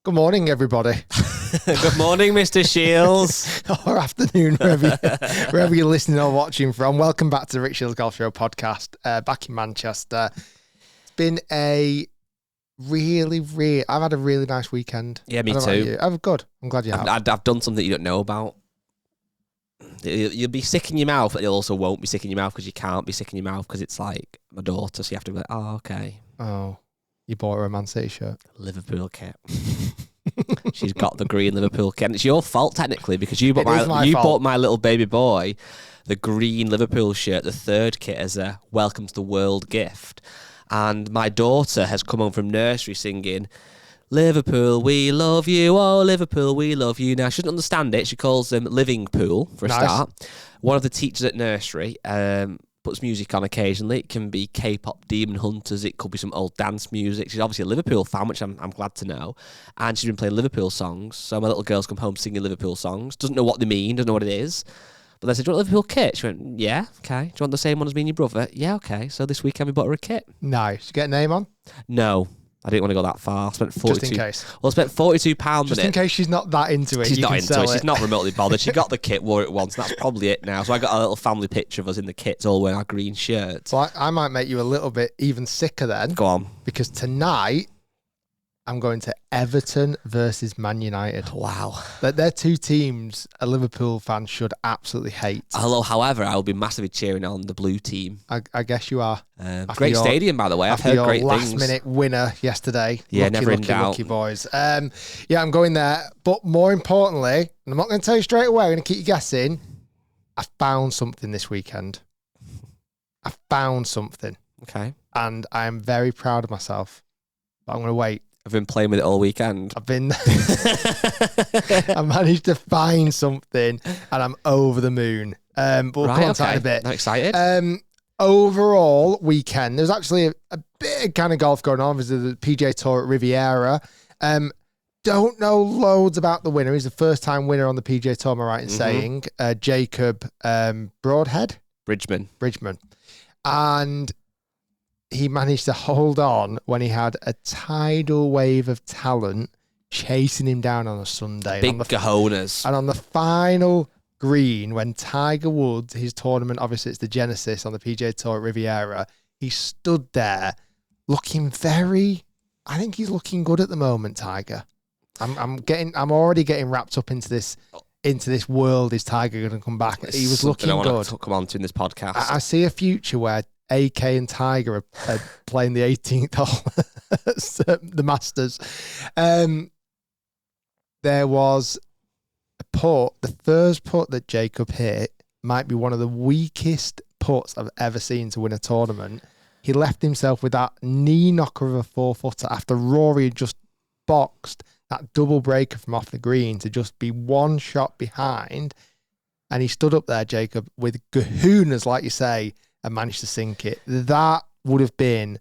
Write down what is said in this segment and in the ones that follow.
Good morning, everybody. Good morning, Mr. Shiels. Or afternoon, wherever you're listening or watching from. Welcome back to the Rick Shiels Golf Show podcast, back in Manchester. It's been a I've had a really nice weekend. Yeah, me too. I'm good. I'm glad you have. I've done something you don't know about. You'll be sick in your mouth, but you also won't be sick in your mouth because you can't be sick in your mouth because it's like my daughter, so you have to be like, oh, okay. Oh, you bought her a Man City shirt? Liverpool kit. She's got the green Liverpool kit. And it's your fault, technically, because you bought my little baby boy the green Liverpool shirt, the third kit, as a welcome to the world gift. And my daughter has come home from nursery singing, Liverpool, we love you. Oh, Liverpool, we love you. Now, she doesn't understand it. She calls them living pool, for a start. One of the teachers at nursery puts music on occasionally. It can be K-pop Demon Hunters. It could be some old dance music. She's obviously a Liverpool fan, which I'm glad to know. And she's been playing Liverpool songs. So my little girl's come home singing Liverpool sons. Doesn't know what they mean, doesn't know what it is. But they said, do you want a Liverpool kit? She went, yeah, okay. Do you want the same one as me and your brother? Yeah, okay. So this weekend we bought her a kit. Nice. Did you get a name on? No. I didn't want to go that far. I spent 42. Just in case. Well, I spent £42 Just in case she's not that into it. She's not into it. She's not remotely bothered. She got the kit, wore it once, and that's probably it now. So I got a little family picture of us in the kits, all wearing our green shirts. So I might make you a little bit even sicker then. Go on. Because tonight, I'm going to Everton versus Man United. Wow. They're two teams a Liverpool fan should absolutely hate. However, I will be massively cheering on the blue team. I guess you are. Great stadium, by the way. I've heard great things. Last-minute winner yesterday. Yeah, never in doubt. Lucky boys. Yeah, I'm going there. But more importantly, and I'm not going to tell you straight away, I'm going to keep you guessing, I found something this weekend. I found something. Okay. And I am very proud of myself. But I'm going to wait. I've been playing with it all weekend. I managed to find something and I'm over the moon. But we'll come on to that in a bit. I'm excited. Overall weekend, there's actually a big kind of golf going on. There's the PGA Tour at Riviera. Don't know loads about the winner. He's the first time winner on the PGA Tour, am I right in saying? Jacob Broadhead? Bridgeman. And he managed to hold on when he had a tidal wave of talent chasing him down on a Sunday. Big cojones. And on the final green, when Tiger Woods, his tournament, obviously it's the Genesis on the PGA Tour at Riviera, he stood there looking I think he's looking good at the moment, Tiger. I'm already getting wrapped up into this world. Is Tiger going to come back? He was looking good. To come on to in this podcast. I see a future where AK and Tiger are playing the 18th hole, the Masters. There was a putt, the first putt that Jacob hit might be one of the weakest putts I've ever seen to win a tournament. He left himself with that knee knocker of a 4-footer after Rory had just boxed that double breaker from off the green to just be one shot behind. And he stood up there, Jacob, with kahunas, like you say, and managed to sink it. That would have been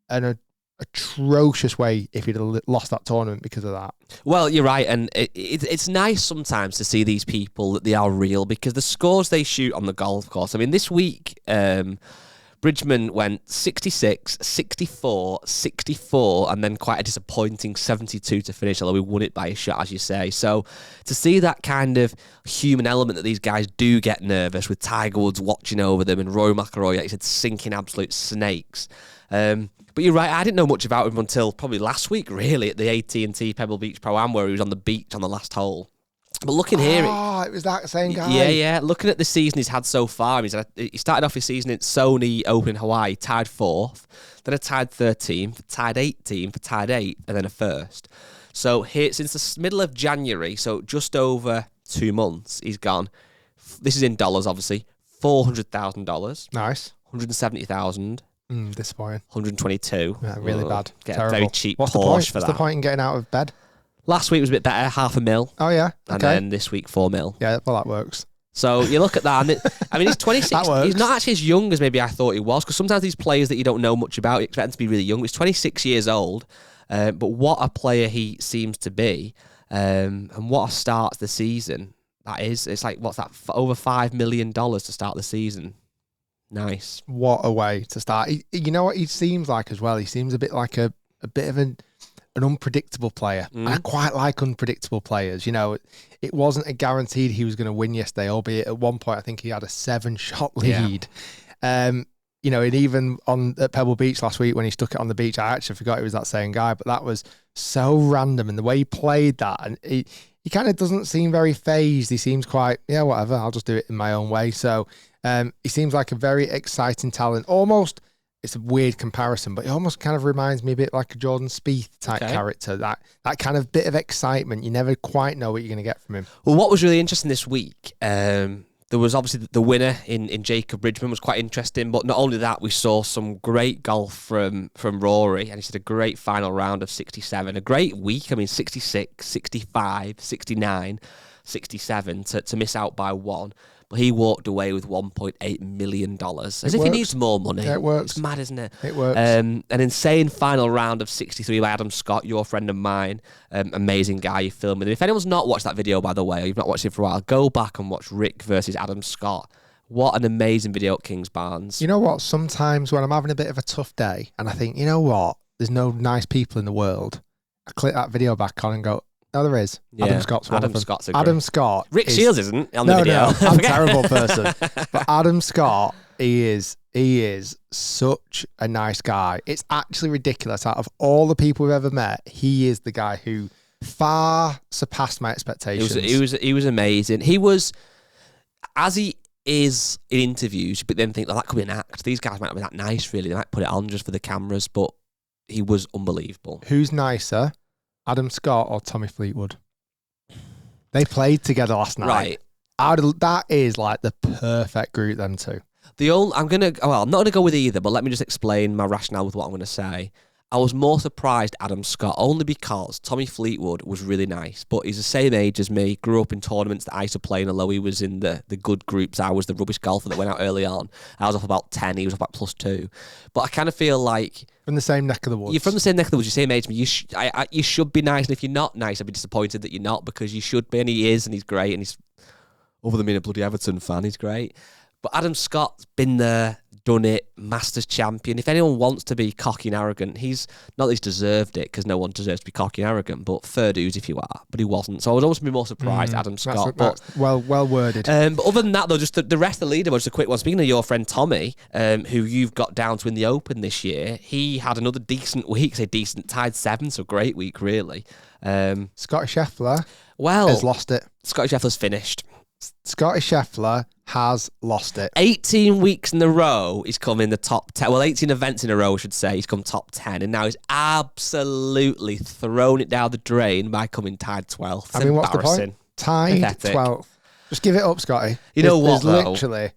an atrocious way if he'd have lost that tournament because of that. Well, you're right, and it's nice sometimes to see these people that they are real because the scores they shoot on the golf course. I mean, this week, Bridgeman went 66, 64, 64, and then quite a disappointing 72 to finish, although we won it by a shot, as you say. So to see that kind of human element that these guys do get nervous with Tiger Woods watching over them and Rory McIlroy, like you said, sinking absolute snakes. But you're right, I didn't know much about him until probably last week, really, at the AT&T Pebble Beach Pro-Am, where he was on the beach on the last hole. But looking here... Oh, it was that same guy. Yeah. Looking at the season he's had so far, he started off his season at Sony Open in Hawaii, tied 4th, then a tied 13th, tied 18th, tied 8th, and then a 1st. So here, since the middle of January, so just over 2 months, he's gone, this is in dollars, obviously, $400,000. Nice. $170,000. Disappointing. 122. Yeah, really bad. Get Terrible. a very cheap What's Porsche the point? for What's that. the point in getting out of bed? Last week was a bit better, $500,000. Oh, yeah. Okay. And then this week, $4 million. Yeah, well, that works. So you look at that, and he's 26. That works. He's not actually as young as maybe I thought he was, because sometimes these players that you don't know much about, you expect them to be really young. He's 26 years old, but what a player he seems to be, and what a start to the season that is. It's like, what's that, over $5 million to start the season. Nice. What a way to start. You know what he seems like as well? He seems a bit like a bit of an unpredictable player. And I quite like unpredictable players. You know, it wasn't a guaranteed he was going to win yesterday, albeit at one point I think he had a 7-shot lead. Yeah. You know, and even at Pebble Beach last week when he stuck it on the beach, I actually forgot it was that same guy, but that was so random. And the way he played that, and he kind of doesn't seem very phased. He seems quite, yeah, whatever, I'll just do it in my own way. So he seems like a very exciting talent. Almost, it's a weird comparison, but he almost kind of reminds me a bit like a Jordan Spieth type character. That kind of bit of excitement. You never quite know what you're going to get from him. Well, what was really interesting this week, there was obviously the winner in Jacob Bridgeman was quite interesting, but not only that, we saw some great golf from Rory, and he had a great final round of 67, a great week. I mean, 66, 65, 69, 67 to miss out by one. But he walked away with $1.8 million. As if he needs more money. Yeah, it works. It's mad, isn't it? It works. An insane final round of 63 by Adam Scott, your friend of mine. Amazing guy, you filmed. And if anyone's not watched that video, by the way, or you've not watched it for a while, go back and watch Rick versus Adam Scott. What an amazing video at Kings Barnes. You know what? Sometimes when I'm having a bit of a tough day and I think, you know what? There's no nice people in the world. I click that video back on and go, no, there is. Yeah. Adam Scott's one of them. Scott's a Adam Scott. Rick Shiels isn't on the video. No, I'm a terrible person. But Adam Scott, he is such a nice guy. It's actually ridiculous. Out of all the people we've ever met, he is the guy who far surpassed my expectations. He was amazing. He was, as he is in interviews, but then think, oh, that could be an act. These guys might not be that nice, really. They might put it on just for the cameras, but he was unbelievable. Who's nicer? Adam Scott or Tommy Fleetwood? They played together last night. Right. That is like the perfect group, them two. I'm not going to go with either, but let me just explain my rationale with what I'm going to say. I was more surprised Adam Scott, only because Tommy Fleetwood was really nice, but he's the same age as me, grew up in tournaments that I used to play in, although he was in the good groups. I was the rubbish golfer that went out early on. I was off about 10, he was off about +2. But I kind of feel like... From the same neck of the woods. You're from the same neck of the woods, you're the same age as me. You should be nice, and if you're not nice, I'd be disappointed that you're not, because you should be, and he is, and he's great, and he's, other than being a bloody Everton fan, he's great. But Adam Scott's been there, done it, Masters champion. If anyone wants to be cocky and arrogant, he's not that he's deserved it, because no one deserves to be cocky and arrogant, but fair dues if you are. But he wasn't. So I would almost be more surprised, Adam Scott. That's well worded. But other than that, though, just the rest of the leaderboard, just a quick one. Speaking of your friend Tommy, who you've got down to win the Open this year, he had another decent week. Say decent, tied 7, so great week, really. Scotty Scheffler has lost it. Scotty Scheffler's finished. Scotty Scheffler has lost it. 18 weeks in a row, he's come in the top 10. Well, 18 events in a row, I should say. He's come top 10, and now he's absolutely thrown it down the drain by coming tied 12th. I mean, what's the point? Tied 12th. Just give it up, Scotty. You know what, though? Literally...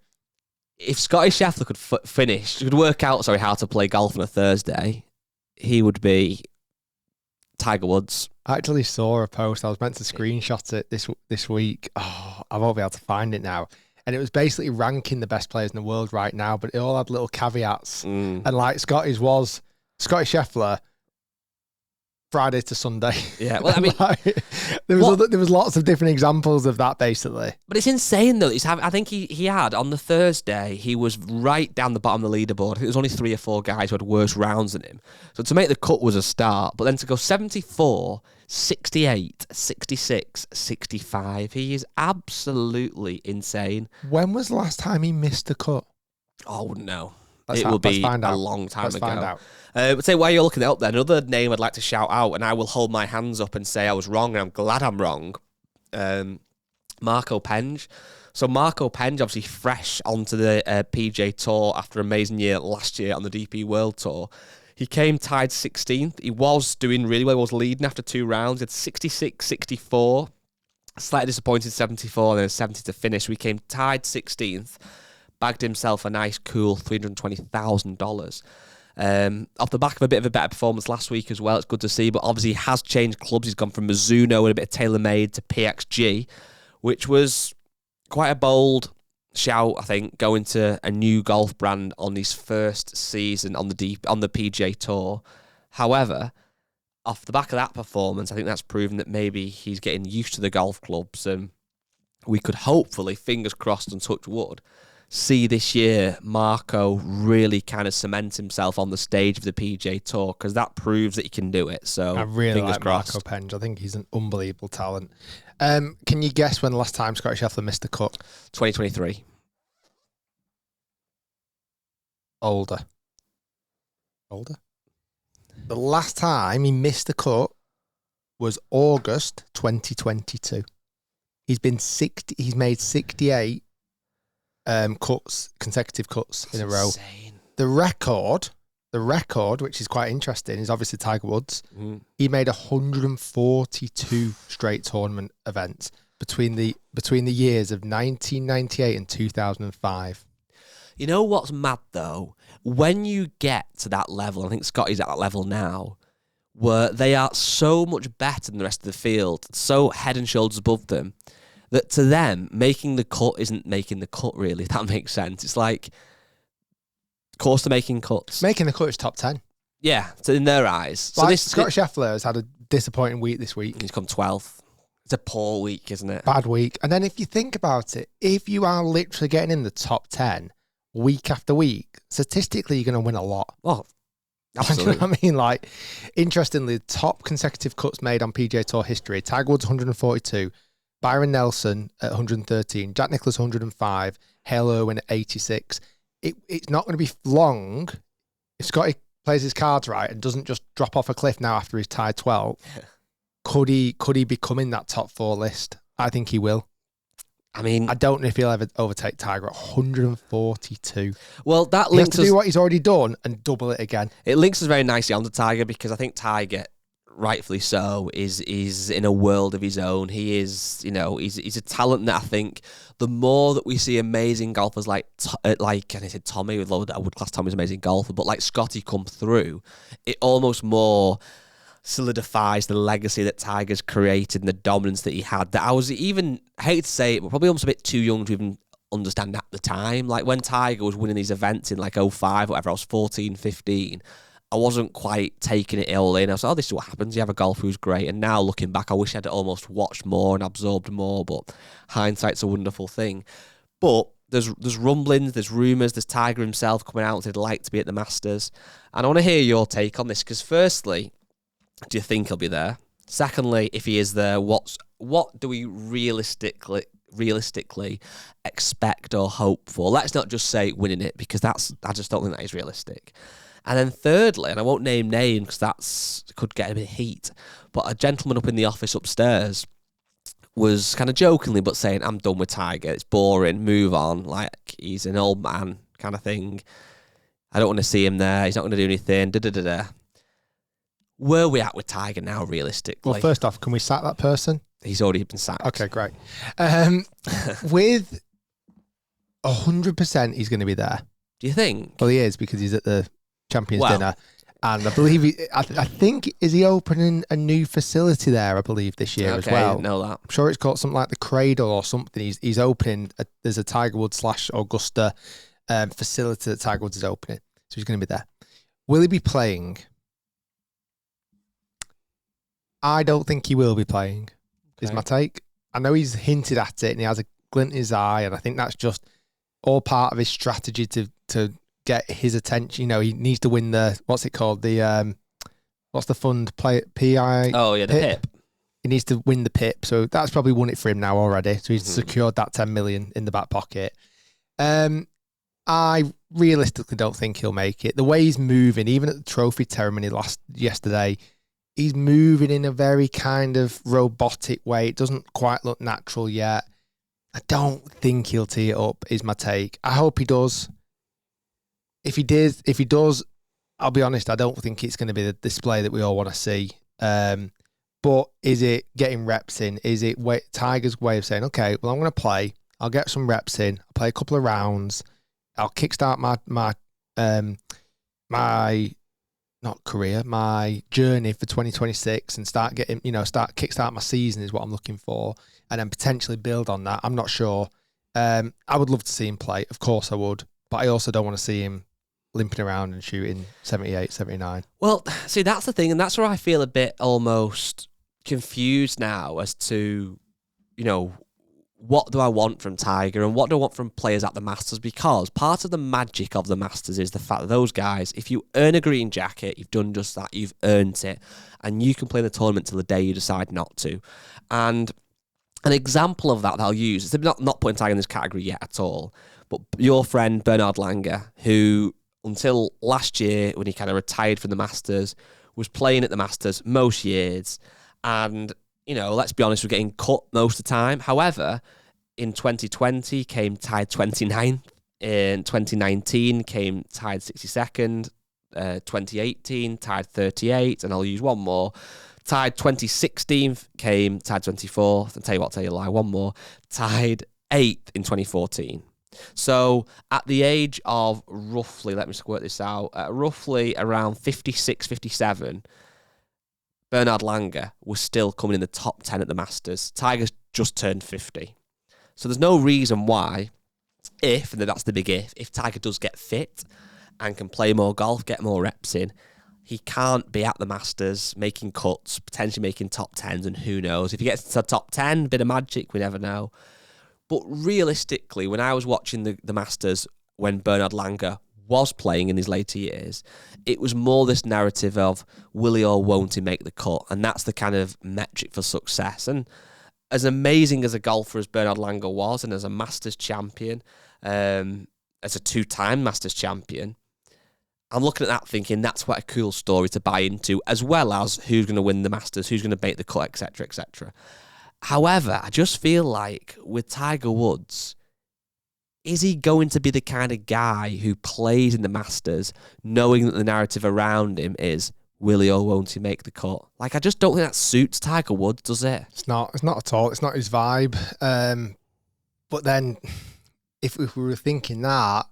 If Scotty Scheffler could could work out, how to play golf on a Thursday, he would be Tiger Woods. I actually saw a post. I was meant to screenshot it this week. Oh, I won't be able to find it now. And it was basically ranking the best players in the world right now, but it all had little caveats. And like Scotty Scheffler, Friday to Sunday. Yeah, well, I mean, there was lots of different examples of that, basically. But it's insane, though. I think he had, on the Thursday, he was right down the bottom of the leaderboard. I think there was only 3 or 4 guys who had worse rounds than him. So to make the cut was a start, but then to go 74, 68, 66, 65, he is absolutely insane. When was the last time he missed a cut? Oh, I wouldn't know. It will be a long time ago. Find out. But say, while you're looking it up there, another name I'd like to shout out, and I will hold my hands up and say I was wrong, and I'm glad I'm wrong. Marco Penge. So Marco Penge, obviously fresh onto the PJ Tour after an amazing year last year on the DP World Tour. He came tied 16th. He was doing really well. He was leading after 2 rounds. He had 66, 64. Slightly disappointed 74, and then 70 to finish. So he came tied 16th. Bagged himself a nice, cool $320,000. Off the back of a bit of a better performance last week as well. It's good to see, but obviously he has changed clubs. He's gone from Mizuno and a bit of TaylorMade to PXG, which was quite a bold shout, I think, going to a new golf brand on his first season on the PGA Tour. However, off the back of that performance, I think that's proven that maybe he's getting used to the golf clubs, and we could hopefully, fingers crossed and touch wood, see this year Marco really kind of cement himself on the stage of the PGA Tour, because that proves that he can do it. So I really fingers like crossed. Marco Penge. I think he's an unbelievable talent. Can you guess when the last time Scotty Scheffler missed a cut? 2023. Older. The last time he missed a cut was August 2022. He's made 68 consecutive cuts in a row. Insane. The record, which is quite interesting, is obviously Tiger Woods. He made 142 straight tournament events between the years of 1998 and 2005. You know what's mad though? When you get to that level, I think Scotty's at that level now, where they are so much better than the rest of the field, so head and shoulders above them, that to them, making the cut isn't making the cut, really, if that makes sense. It's like, of course they're making cuts. Making the cut is top 10. Yeah, so in their eyes. Like, so this Scott Scheffler has had a disappointing week this week. He's come 12th. It's a poor week, isn't it? Bad week. And then if you think about it, if you are literally getting in the top 10 week after week, statistically, you're going to win a lot. Oh, absolutely. You know what I mean? Like, interestingly, top consecutive cuts made on PGA Tour history: Tiger Woods 142, Byron Nelson at 113, Jack Nicklaus 105, Hale Irwin at 86. It's not going to be long if Scotty plays his cards right and doesn't just drop off a cliff now after he's tied 12. Could he become in that top 4 list? I think he will. I mean, I don't know if he'll ever overtake Tiger at 142. Well, that he links has to do what he's already done and double it again. It links us very nicely onto Tiger, because I think Tiger, rightfully so, is in a world of his own. He is, he's a talent that I think the more that we see amazing golfers and I said Tommy, I would class Tommy as an amazing golfer, but like Scotty come through, it almost more solidifies the legacy that Tiger's created and the dominance that he had, that I was even, I hate to say it, but probably almost a bit too young to even understand at the time. Like when Tiger was winning these events in like 05, whatever, I was 14, 15, I wasn't quite taking it all in. I was like, oh, this is what happens. You have a golfer who's great. And now looking back, I wish I'd almost watched more and absorbed more, but hindsight's a wonderful thing. But there's rumblings, there's rumours, there's Tiger himself coming out, he'd like to be at the Masters. And I want to hear your take on this, because firstly, do you think he'll be there? Secondly, if he is there, what do we realistically expect or hope for? Let's not just say winning it, because I just don't think that is realistic. And then thirdly, and I won't name names because that's could get a bit of heat, but a gentleman up in the office upstairs was kind of jokingly but saying, I'm done with Tiger, it's boring, move on, like he's an old man kind of thing. I don't want to see him there, he's not going to do anything, da-da-da-da. Where are we at with Tiger now, realistically? Well, first off, can we sack that person? He's already been sacked. Okay, great. With 100% he's going to be there. Do you think? Well, he is, because he's at the Champions Dinner. And I believe I think, is he opening a new facility there, I believe, this year as well? I didn't know that. I'm sure it's called something like the Cradle or something. He's opening, there's a Tiger Woods / Augusta facility that Tiger Woods is opening. So he's going to be there. Will he be playing? I don't think he will be playing, is my take. I know he's hinted at it and he has a glint in his eye, and I think that's just all part of his strategy to get his attention. He needs to win the, what's it called? The, what's the fund? PI? Oh, yeah, the PIP. He needs to win the PIP. So that's probably won it for him now already. So he's secured that 10 million in the back pocket. I realistically don't think he'll make it. The way he's moving, even at the trophy ceremony yesterday, he's moving in a very kind of robotic way. It doesn't quite look natural yet. I don't think he'll tee it up, is my take. I hope he does. If he does, I'll be honest, I don't think it's going to be the display that we all want to see. But is it getting reps in? Is it Tiger's way of saying, okay, well, I'm going to play. I'll get some reps in. I'll play a couple of rounds. I'll kickstart my journey for 2026 and start kickstart my season is what I'm looking for, and then potentially build on that. I'm not sure. I would love to see him play. Of course I would, but I also don't want to see him limping around and shooting 78, 79. Well, see, that's the thing, and that's where I feel a bit almost confused now as to, what do I want from Tiger and what do I want from players at the Masters? Because part of the magic of the Masters is the fact that those guys, if you earn a green jacket, you've done just that, you've earned it, and you can play in the tournament till the day you decide not to. And an example of that I'll use, is not putting Tiger in this category yet at all, but your friend Bernard Langer, who until last year, when he kind of retired from the Masters, was playing at the Masters most years, and let's be honest, we're getting cut most of the time. However, in 2020, came tied 29th. In 2019, came tied 62nd. 2018, tied 38th. And I'll use one more. Tied 2016, came tied 24th. And I'll tell you a lie, one more. Tied 8th in 2014. So at the age of roughly, let me just work this out, roughly around 56, 57, Bernard Langer was still coming in the top 10 at the Masters. Tiger's just turned 50. So there's no reason why, and that's the big if Tiger does get fit and can play more golf, get more reps in, he can't be at the Masters making cuts, potentially making top 10s, and who knows. If he gets to the top 10, bit of magic, we never know. But realistically, when I was watching the Masters, when Bernard Langer was playing in his later years, it was more this narrative of will he or won't he make the cut, and that's the kind of metric for success. And as amazing as a golfer as Bernard Langer was, and as a Masters champion, as a 2-time Masters champion, I'm looking at that thinking that's quite a cool story to buy into, as well as who's going to win the Masters, who's going to make the cut, etc., etc. However, I just feel like with Tiger Woods, is he going to be the kind of guy who plays in the Masters knowing that the narrative around him is, will he or won't he make the cut? Like, I just don't think that suits Tiger Woods, does it? It's not at all. It's not his vibe. But then, if we were thinking that,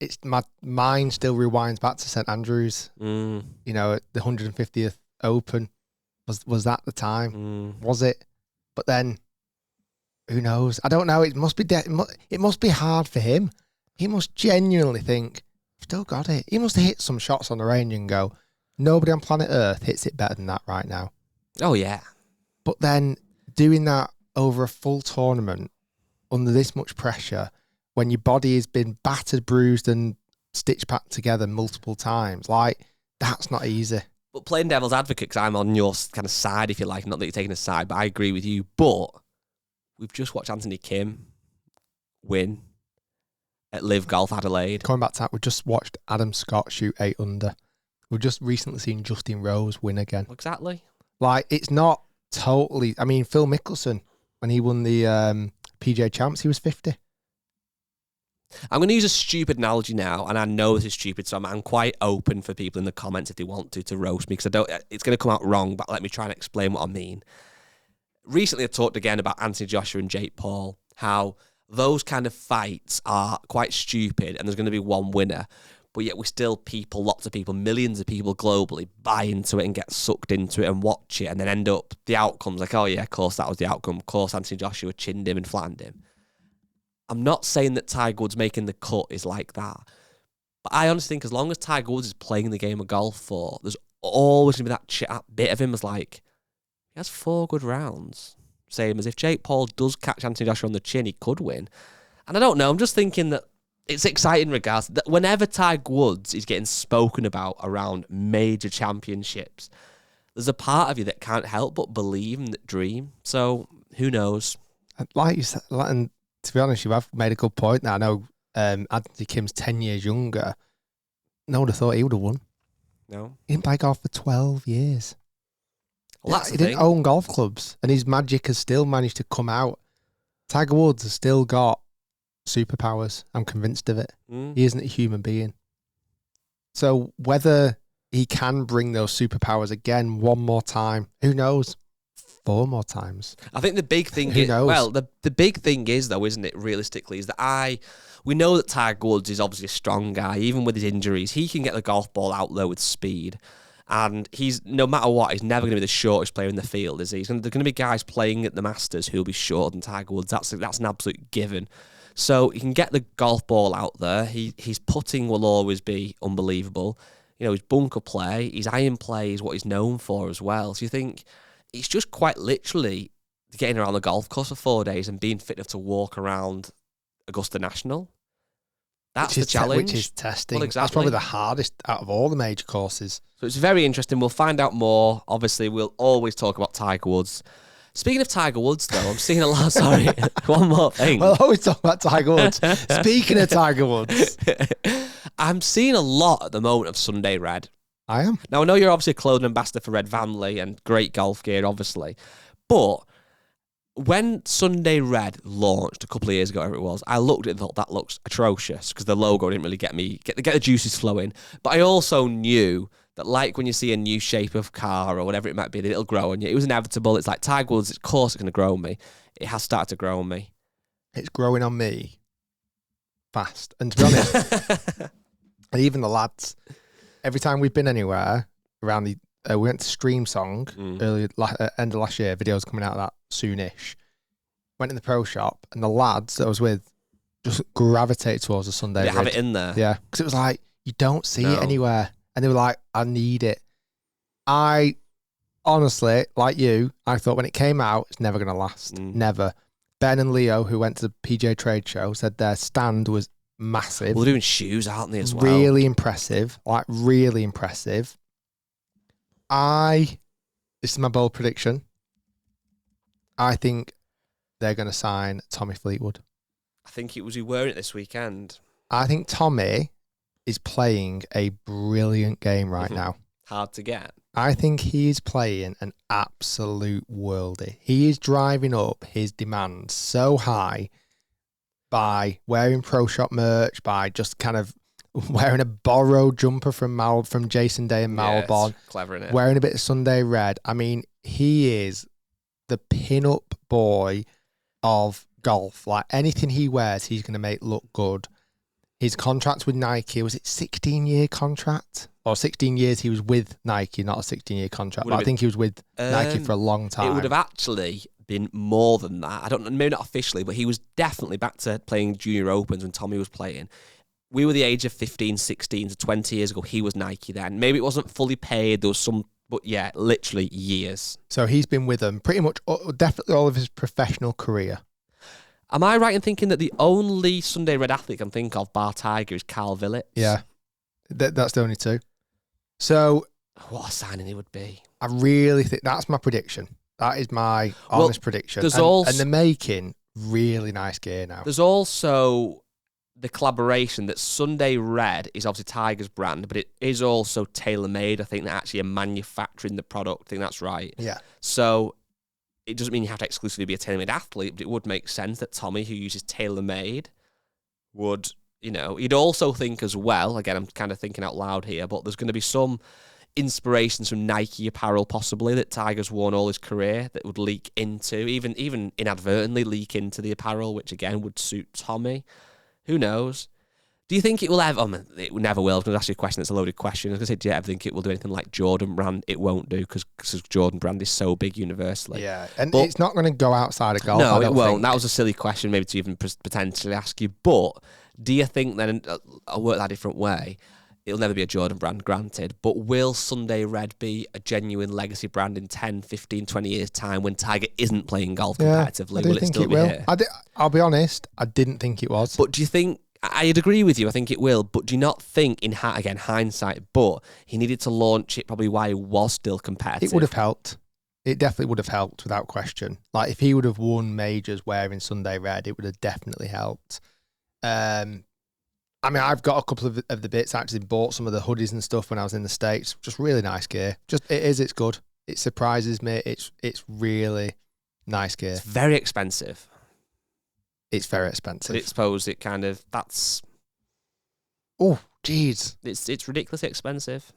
it's my mind still rewinds back to St Andrews. The 150th Open. Was that the time? Was it? But then, who knows? I don't know. It must be it must be hard for him. He must genuinely think, I've still got it. He must have hit some shots on the range and go, nobody on planet Earth hits it better than that right now. Oh, yeah. But then doing that over a full tournament under this much pressure, when your body has been battered, bruised, and stitched back together multiple times, like, that's not easy. But playing devil's advocate, because I'm on your kind of side, if you like, not that you're taking a side, but I agree with you. But we've just watched Anthony Kim win at Live Golf Adelaide. Coming back to that, we've just watched Adam Scott shoot 8 under. We've just recently seen Justin Rose win again. Exactly. Like, it's not totally... I mean, Phil Mickelson, when he won the PGA Champs, he was 50. I'm going to use a stupid analogy now, and I know this is stupid, so I'm quite open for people in the comments if they want to roast me, because it's going to come out wrong, but let me try and explain what I mean. Recently, I talked again about Anthony Joshua and Jake Paul, how those kind of fights are quite stupid, and there's going to be one winner, but yet lots of people, millions of people globally buy into it and get sucked into it and watch it, and then end up, the outcome's like, oh yeah, of course that was the outcome, of course Anthony Joshua chinned him and flattened him. I'm not saying that Tiger Woods making the cut is like that, but I honestly think as long as Tiger Woods is playing the game of golf there's always going to be that bit of him as like, he has 4 good rounds. Same as if Jake Paul does catch Anthony Joshua on the chin, he could win. And I don't know, I'm just thinking that it's exciting regards that whenever Tiger Woods is getting spoken about around major championships, there's a part of you that can't help but believe and dream. So who knows? Like you said, and to be honest, you've made a good point now. I know Anthony Kim's 10 years younger. No one would have thought he would have won. No. He didn't play golf for 12 years. Well, that's he didn't own golf clubs, and his magic has still managed to come out. Tiger Woods has still got superpowers. I'm convinced of it. He isn't a human being. So whether he can bring those superpowers again one more time, who knows? 4 more times. I think the big thing who knows? Well, the big thing is, though, isn't it, realistically, is that we know that Tiger Woods is obviously a strong guy, even with his injuries. He can get the golf ball out there with speed. And he's, no matter what, he's never going to be the shortest player in the field, is he? There's going to be guys playing at the Masters who'll be shorter than Tiger Woods. That's an absolute given. So he can get the golf ball out there. His putting will always be unbelievable. His bunker play, his iron play is what he's known for as well. So you think it's just quite literally getting around the golf course for 4 days and being fit enough to walk around Augusta National. That's the challenge. Which is testing. Well, exactly. That's probably the hardest out of all the major courses. So it's very interesting. We'll find out more. Obviously, we'll always talk about Tiger Woods. Speaking of Tiger Woods, though, I'm seeing a lot. Sorry, one more thing. We'll always talk about Tiger Woods. Speaking of Tiger Woods, I'm seeing a lot at the moment of Sunday Red. I am. Now, I know you're obviously a clothing ambassador for REDVANLY and great golf gear, obviously. But when Sunday Red launched a couple of years ago, whatever it was, I looked at it and thought that looks atrocious because the logo didn't really get the juices flowing. But I also knew that, like when you see a new shape of car or whatever it might be, that it'll grow on you. It was inevitable. It's like Tiger Woods, of course it's going to grow on me. It has started to grow on me. It's growing on me fast. And to be honest, and even the lads, every time we've been anywhere around we went to Stream Song earlier, end of last year, videos coming out of that soonish. Went in the pro shop and the lads that I was with just gravitated towards the Sunday Did it have Red. it in there? Yeah, because it was like, you don't see it anywhere. And they were like, I need it. I honestly, like you, I thought when it came out, it's never going to last. Never. Ben and Leo, who went to the PJ Trade Show, said their stand was massive. Well, they're doing shoes, aren't they, as well? Really impressive. Like, really impressive. This is my bold prediction. I think they're going to sign Tommy Fleetwood. I think he was wearing it this weekend. I think Tommy is playing a brilliant game right now. Hard to get. I think he's playing an absolute worldie. He is driving up his demand so high by wearing pro shop merch, by just kind of wearing a borrowed jumper from Jason Day and Malbon. Yeah, clever, innit? Wearing a bit of Sunday Red. I mean, he is the pin-up boy of golf. Like, anything he wears, he's going to make look good. His contract with Nike, was it 16-year contract? Or 16 years he was with Nike, not a 16-year contract. But I think he was with Nike for a long time. It would have actually been more than that. I don't know, maybe not officially, but he was definitely back to playing junior opens when Tommy was playing. We were the age of 15, 16 to 20 years ago. He was Nike then. Maybe it wasn't fully paid. There was some, but yeah, literally years. So he's been with them pretty much, definitely all of his professional career. Am I right in thinking that the only Sunday Red athlete I can think of, bar Tiger, is Carl Phillips? Yeah, that's the only two. So what a signing it would be. I really think that's my prediction. That is my honest prediction. There's and they're making really nice gear now. There's also the collaboration that Sunday Red is obviously Tiger's brand, but it is also tailor-made. I think they're actually manufacturing the product. I think that's right. Yeah. So it doesn't mean you have to exclusively be a tailor-made athlete, but it would make sense that Tommy, who uses tailor-made, would, you'd also think as well, again, I'm kind of thinking out loud here, but there's going to be some inspirations from Nike apparel possibly that Tiger's worn all his career that would leak into, even inadvertently leak into the apparel, which again would suit Tommy. Who knows? Do you think it will ever... it never will. I was going to ask you a question that's a loaded question. I was going to say, do you ever think it will do anything like Jordan Brand? It won't do because Jordan Brand is so big universally. Yeah, and it's not going to go outside of golf. No, it won't. That was a silly question maybe to even potentially ask you. But do you think then, I'll work that a different way, it'll never be a Jordan Brand, granted, but will Sunday Red be a genuine legacy brand in 10, 15, 20 years' time when Tiger isn't playing golf competitively? Will it still be here? I'll be honest, I didn't think it was. But do you think... I'd agree with you. I think it will. But do you not think, again, hindsight, but he needed to launch it probably while he was still competitive? It would have helped. It definitely would have helped without question. Like, if he would have won majors wearing Sunday Red, it would have definitely helped. I mean, I've got a couple of the bits. I actually bought some of the hoodies and stuff when I was in the States. Just really nice gear. It's good. It surprises me. It's really nice gear. It's very expensive. It's very expensive. I suppose it kind of, that's... Oh, jeez. It's ridiculously expensive.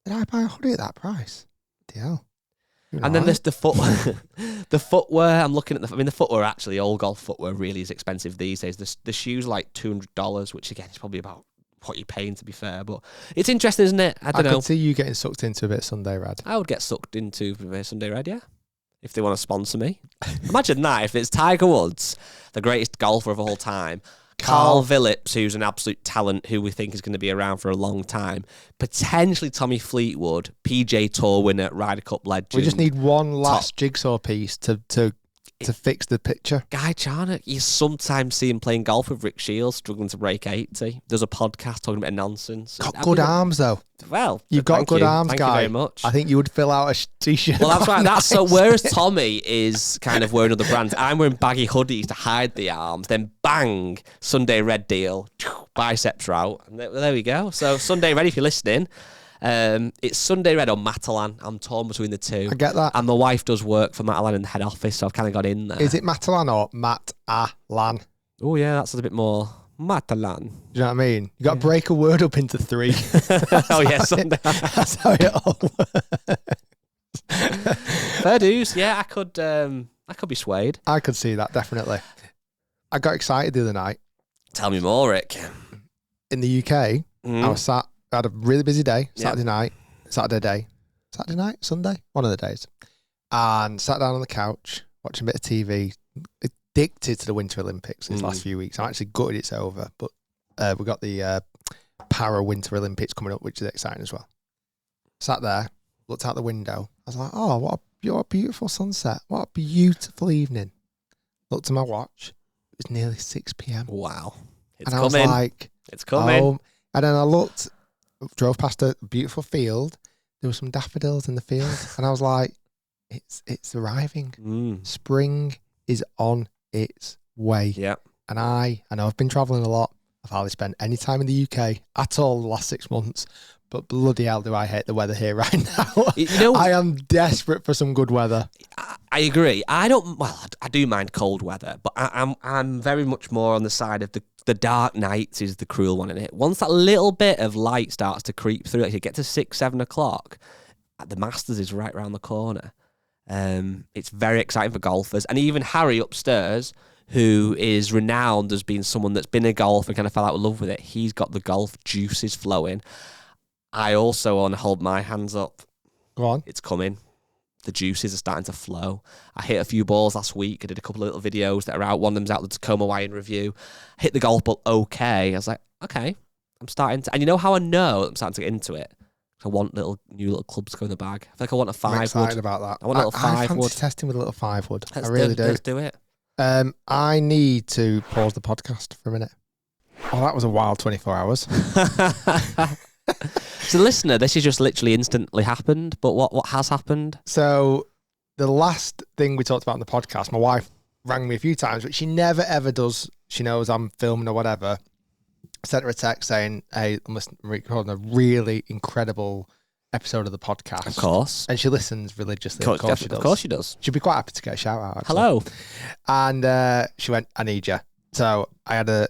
Did I buy a hoodie at that price? Hell. And then there's the footwear. The footwear, I'm looking at the footwear, actually, all golf footwear really is expensive these days. The shoes like $200, which again is probably about what you're paying, to be fair. But it's interesting, isn't it? I don't know. I could see you getting sucked into a bit of Sunday Red. I would get sucked into a bit of Sunday Red, yeah. If they want to sponsor me. Imagine that, if it's Tiger Woods, the greatest golfer of all time, Carl Phillips, who's an absolute talent who we think is going to be around for a long time, potentially Tommy Fleetwood, PJ Tour winner, Ryder Cup legend. We just need one last jigsaw piece to to fix the picture. Guy Charnock, you sometimes see him playing golf with Rick Shiels, struggling to break 80. There's a podcast talking about nonsense. Got good arms, though. Well, you've got good arms, Thank Guy. you very much. I think you would fill out a t-shirt. Well, that's right. That's so. Whereas Tommy is kind of wearing other brands, I'm wearing baggy hoodies to hide the arms. Then bang, Sunday Red deal, biceps are out, and there we go. So Sunday Red, if you're listening. It's Sunday Red or Matalan. I'm torn between the two. I get that. And my wife does work for Matalan in the head office, so I've kind of got in there. Is it Matalan or Mat-A-Lan? Oh, yeah, that's a bit more Matalan. Do you know what I mean? You got to break a word up into 3. Oh, yeah, Sunday. That's how it all works. Fair dues. Yeah, I could be swayed. I could see that, definitely. I got excited the other night. Tell me more, Rick. In the UK, I had a really busy day, Saturday night, Sunday, one of the days. And sat down on the couch, watching a bit of TV, addicted to the Winter Olympics these last few weeks. I'm actually gutted it's over, but we've got the Para Winter Olympics coming up, which is exciting as well. Sat there, looked out the window. I was like, oh, what a beautiful sunset. What a beautiful evening. Looked at my watch. It was nearly 6 p.m. Wow. I was like, it's coming. Oh. And then I drove past a beautiful field. There were some daffodils in the field. And I was like, it's arriving. Spring is on its way. Yeah. And I know I've been travelling a lot. I've hardly spent any time in the UK at all the last 6 months. But bloody hell do I hate the weather here right now. You know, I am desperate for some good weather. I agree. I do mind cold weather, but I'm very much more on the side of the dark nights is the cruel one in it. Once that little bit of light starts to creep through, like you get to 6, 7 o'clock, the Masters is right around the corner. It's very exciting for golfers. And even Harry upstairs, who is renowned as being someone that's been a golfer and kind of fell out of love with it, he's got the golf juices flowing. I also want to hold my hands up. Go on. It's coming. The juices are starting to flow. I hit a few balls last week. I did a couple of little videos that are out. One of them's out, the Takomo Giveaway review. Hit the golf ball okay. I was like, okay, I'm starting to... And you know how I know I'm starting to get into it? I want new little clubs to go in the bag. I feel like I want a 5-wood. I'm excited about that. I want a little 5-wood. I fancy testing with a little 5-wood. I really do. Let's do it. I need to pause the podcast for a minute. Oh, that was a wild 24 hours. So, listener, this has just literally instantly happened. But what has happened? So, the last thing we talked about on the podcast, my wife rang me a few times, but she never ever does. She knows I'm filming or whatever. I sent her a text saying, "Hey, I'm recording a really incredible episode of the podcast." Of course. And she listens religiously. Of course she does. Of course she does. She'd be quite happy to get a shout out. Actually. Hello. And she went, "I need you." So I had a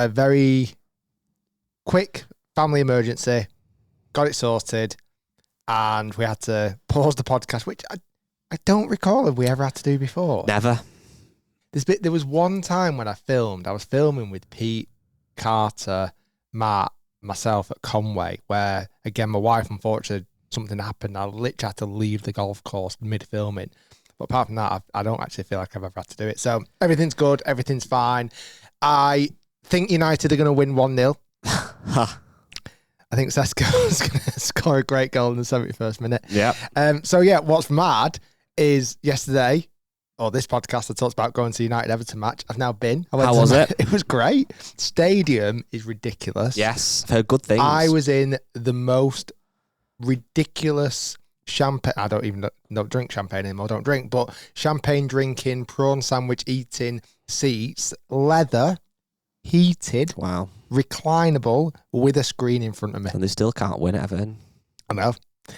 very quick family emergency, got it sorted, and we had to pause the podcast, which I don't recall if we ever had to do before. Never. There was one time when I was filming with Pete, Carter, Matt, myself at Conway, where, again, my wife, unfortunately, something happened. I literally had to leave the golf course mid-filming. But apart from that, I don't actually feel like I've ever had to do it. So everything's good. Everything's fine. I think United are going to win 1-0. I think Sesko's going to score a great goal in the 71st minute. Yeah. So, yeah, what's mad is yesterday, or this podcast, I talked about going to the United-Everton match. I've now been. How was it? It was great. Stadium is ridiculous. Yes, I've heard good things. I was in the most ridiculous champagne. I don't drink champagne anymore. Don't drink, but champagne drinking, prawn sandwich eating, seats, leather, heated. Wow. Reclinable with a screen in front of me. And they still can't win at Everton. I know.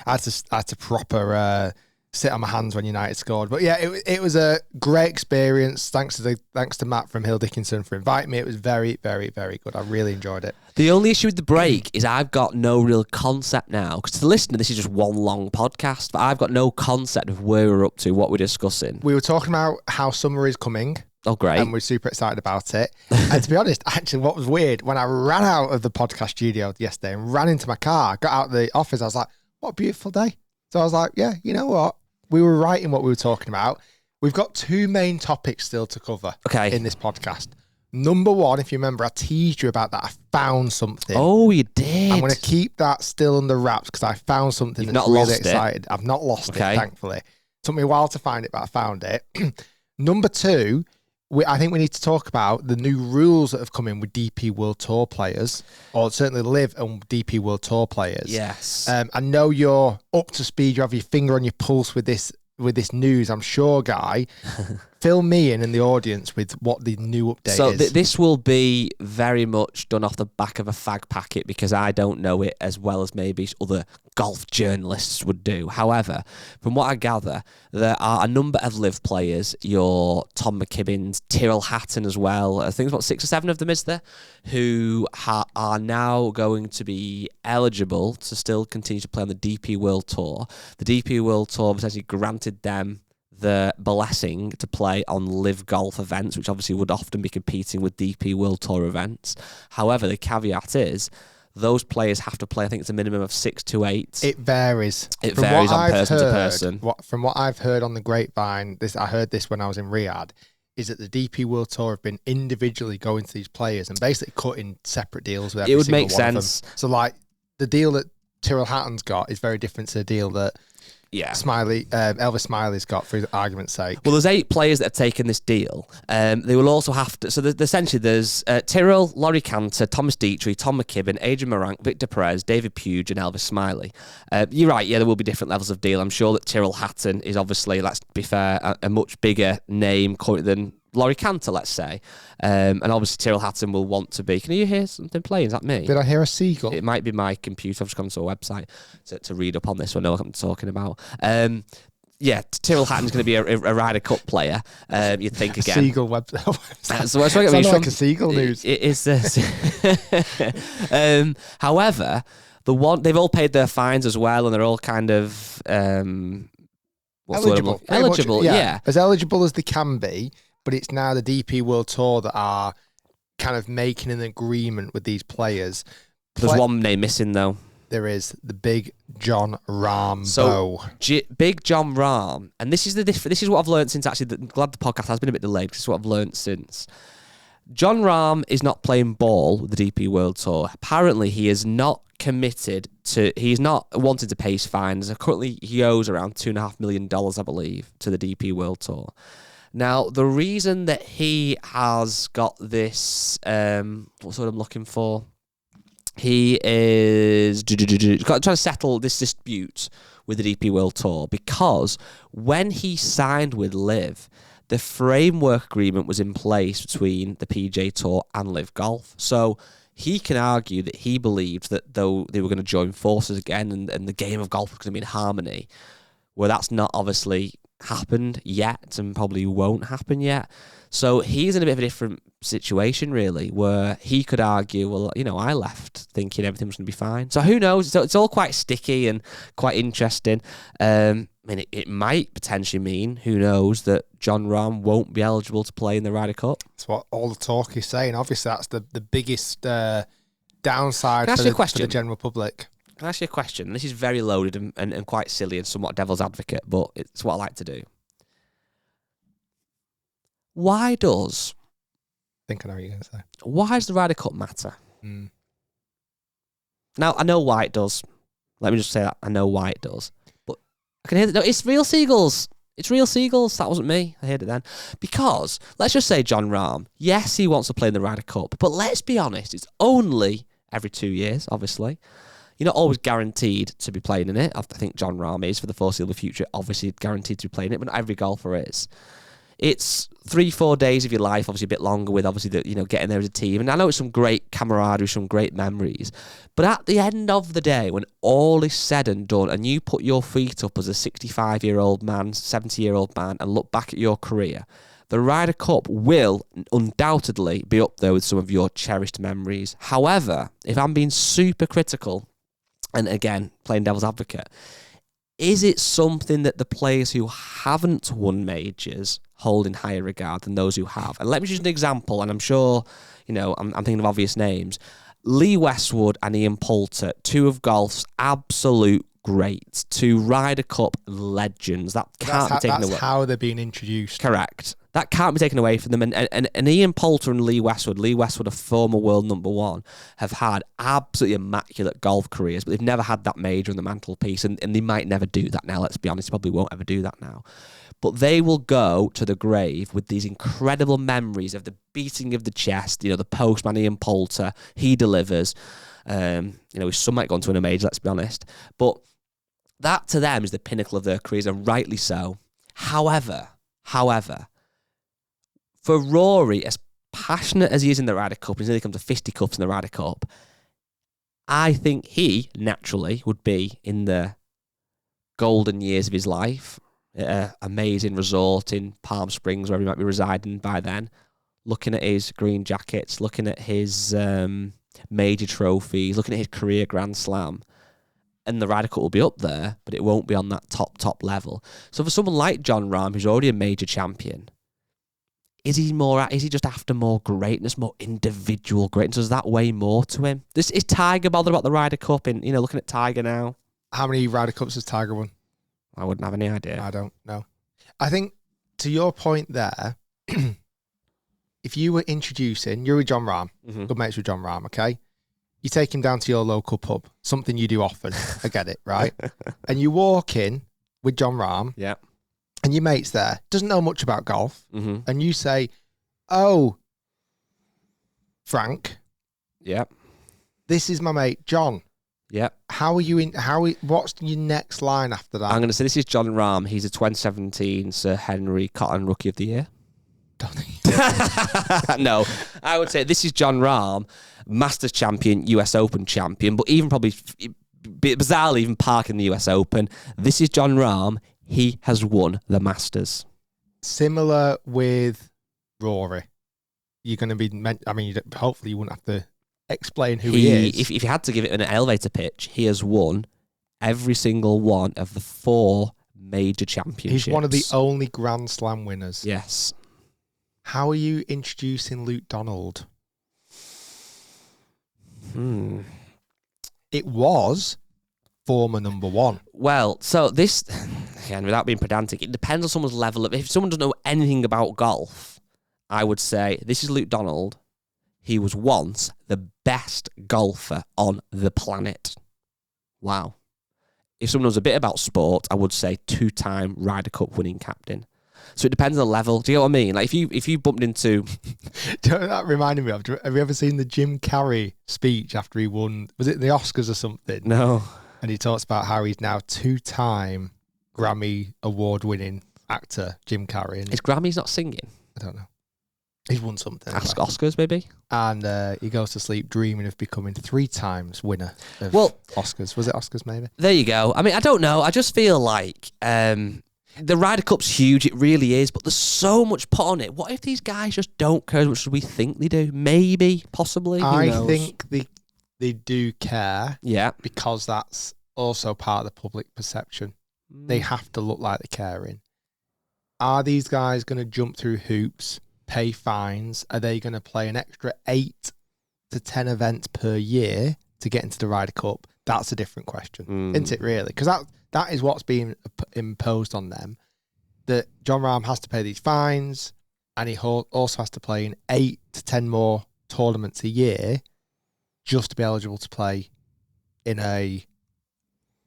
I had to proper sit on my hands when United scored. But yeah, it was a great experience. Thanks to Matt from Hill Dickinson for inviting me. It was very, very, very good. I really enjoyed it. The only issue with the break is I've got no real concept now. Because to the listener, this is just one long podcast. But I've got no concept of where we're up to, what we're discussing. We were talking about how summer is coming. Oh, great. And we're super excited about it. And to be honest, actually, what was weird, when I ran out of the podcast studio yesterday and ran into my car, got out of the office, I was like, what a beautiful day. So I was like, yeah, you know what? We were right in what we were talking about. We've got 2 main topics still to cover in this podcast. Number one, if you remember, I teased you about that. I found something. Oh, you did. I'm going to keep that still under wraps because I found something that's really exciting. I've not lost it, thankfully. Took me a while to find it, but I found it. Number 2, I think we need to talk about the new rules that have come in with DP World Tour players, or certainly Live and DP World Tour players. Yes. I know you're up to speed. You have your finger on your pulse with this news, I'm sure, Guy. Fill me in the audience with what the new update so is. This will be very much done off the back of a fag packet because I don't know it as well as maybe other golf journalists would do. However, from what I gather, there are a number of Live players, your Tom McKibbins, Tyrrell Hatton as well, I think there's about 6 or 7 of them, is there, who are now going to be eligible to still continue to play on the DP World Tour. The DP World Tour has actually granted them the blessing to play on Live Golf events, which obviously would often be competing with DP World Tour events. However, the caveat is those players have to play, I think it's a minimum of 6 to 8. It varies. It varies on person to person. From what I've heard on the grapevine, I heard this when I was in Riyadh, is that the DP World Tour have been individually going to these players and basically cutting separate deals with every single one It would make sense. Of them. So, like, the deal that Tyrrell Hatton's got is very different to the deal that Elvis Smiley's got, for argument's sake. Well, there's 8 players that have taken this deal. They will also have to. So essentially, there's Tyrrell, Laurie Cantor, Thomas Dietrich, Tom McKibben, Adrian Morank, Victor Perez, David Puge, and Elvis Smiley. You're right. Yeah, there will be different levels of deal. I'm sure that Tyrrell Hatton is obviously, let's be fair, a much bigger name than Laurie Cantor, let's say. And obviously Tyrrell Hatton will want to be. Can you hear something playing? Is that me? Did I hear a seagull? It might be my computer. I've just gone to a website to read up on this, so I know what I'm talking about. Tyrrell Hatton's going to be a Ryder Cup player. You'd think again. Seagull website. So what's sounds like a seagull news. It is. However, they've all paid their fines as well, and they're all kind of eligible. Eligible, yeah. As eligible as they can be. But it's now the DP World Tour that are kind of making an agreement with these players. There's one name missing, though. There is the Big John Rahm. So Big John Rahm, and this is this is what I've learned since actually. I'm glad the podcast has been a bit delayed because this is what I've learned since. John Rahm is not playing ball with the DP World Tour. Apparently, he is not committed to. He's not wanting to pay his fines. Currently, he owes around $2.5 million, I believe, to the DP World Tour. Now, the reason that he has got this, what's what I'm looking for? He is trying to settle this dispute with the DP World Tour because when he signed with Live, the framework agreement was in place between the PGA Tour and Live Golf. So he can argue that he believed that though they were going to join forces again and the game of golf was going to be in harmony, well, that's not obviously happened yet and probably won't happen yet. So he's in a bit of a different situation, really, where he could argue, well, I left thinking everything was going to be fine. So who knows? It's all quite sticky and quite interesting. It might potentially mean, who knows, that John Rahm won't be eligible to play in the Ryder Cup. That's what all the talk is saying. Obviously, that's the biggest downside for the general public. Can I ask you a question? This is very loaded and quite silly and somewhat devil's advocate, but it's what I like to do. Why does... I think I know what you're going to say. Why does the Ryder Cup matter? Now, I know why it does. Let me just say that. I know why it does. But I can hear that. No, it's real seagulls. It's real seagulls. That wasn't me. I heard it then. Because, let's just say John Rahm, yes, he wants to play in the Ryder Cup, but let's be honest, it's only every 2 years, obviously. You're not always guaranteed to be playing in it. I think John Rahm is for the foreseeable future, obviously guaranteed to be playing it, but not every golfer is. It's 3-4 days of your life, obviously a bit longer with obviously getting there as a team. And I know it's some great camaraderie, some great memories. But at the end of the day, when all is said and done, and you put your feet up as a 65-year-old man, 70-year-old man, and look back at your career, the Ryder Cup will undoubtedly be up there with some of your cherished memories. However, if I'm being super critical, and again, playing devil's advocate, is it something that the players who haven't won majors hold in higher regard than those who have? And let me use an example, and I'm sure, I'm thinking of obvious names. Lee Westwood and Ian Poulter, 2 of golf's absolute greats, 2 Ryder Cup legends. That can't be taken away. That's how they're being introduced. Correct. That can't be taken away from them. And Ian Poulter and Lee Westwood, a former world number one, have had absolutely immaculate golf careers, but they've never had that major on the mantelpiece, and they might never do that now, let's be honest. They probably won't ever do that now. But they will go to the grave with these incredible memories of the beating of the chest, the postman Ian Poulter, he delivers. His son might go on to win a major, let's be honest. But that to them is the pinnacle of their careers, and rightly so. However, for Rory, as passionate as he is in the Ryder Cup, he's nearly come to 50 cups in the Ryder Cup, I think he naturally would be in the golden years of his life, at an amazing resort in Palm Springs, where he might be residing by then, looking at his green jackets, looking at his major trophies, looking at his career Grand Slam. And the Ryder Cup will be up there, but it won't be on that top level. So for someone like Jon Rahm, who's already a major champion, is he just after more greatness, more individual greatness? Does that weigh more to him? Is Tiger bothered about the Ryder Cup? And looking at Tiger now, how many Ryder Cups has Tiger won? I wouldn't have any idea. I don't know. I think to your point there, if you were introducing, you're with Jon Rahm, good mates with Jon Rahm, okay? You take him down to your local pub, something you do often. I get it, right? And you walk in with Jon Rahm, yeah, and your mate's there, doesn't know much about golf, and you say, "Oh, Frank, yeah, this is my mate John." Yeah. What's your next line after that? I'm going to say this is Jon Rahm. He's a 2017 Sir Henry Cotton Rookie of the Year. No, I would say this is Jon Rahm, Masters champion, US Open champion, but even probably bizarrely even parking the US Open. This is Jon Rahm. He has won the Masters. Similar with Rory. You're going to be, hopefully you wouldn't have to explain who he is. If you had to give it an elevator pitch, he has won every single one of the 4 major championships. He's one of the only Grand Slam winners. Yes. How are you introducing Luke Donald? It was former number 1. Well, so this, again, without being pedantic, it depends on someone's level of, if someone doesn't know anything about golf, I would say, this is Luke Donald. He was once the best golfer on the planet. Wow. If someone knows a bit about sport, I would say 2-time Ryder Cup winning captain. So it depends on the level. Do you know what I mean? Like if you bumped into... Do you know what that reminded me of? Have you ever seen the Jim Carrey speech after he won? Was it the Oscars or something? No. And he talks about how he's now 2-time Grammy award-winning actor, Jim Carrey. Is Grammys not singing? I don't know. He's won something. Ask Oscars, maybe. And he goes to sleep dreaming of becoming 3 times winner of Oscars. Was it Oscars, maybe? There you go. I mean, I don't know. I just feel like the Ryder Cup's huge. It really is. But there's so much put on it. What if these guys just don't care as much as we think they do? Maybe, possibly. Who knows? Think they do care. Yeah. Because that's also part of the public perception. They have to look like they're caring. Are these guys going to jump through hoops, pay fines? Are they going to play an extra 8 to 10 events per year to get into the Ryder Cup? That's a different question, isn't it, really? Because that is what's being imposed on them, that Jon Rahm has to pay these fines, and he also has to play in 8 to 10 more tournaments a year just to be eligible to play in a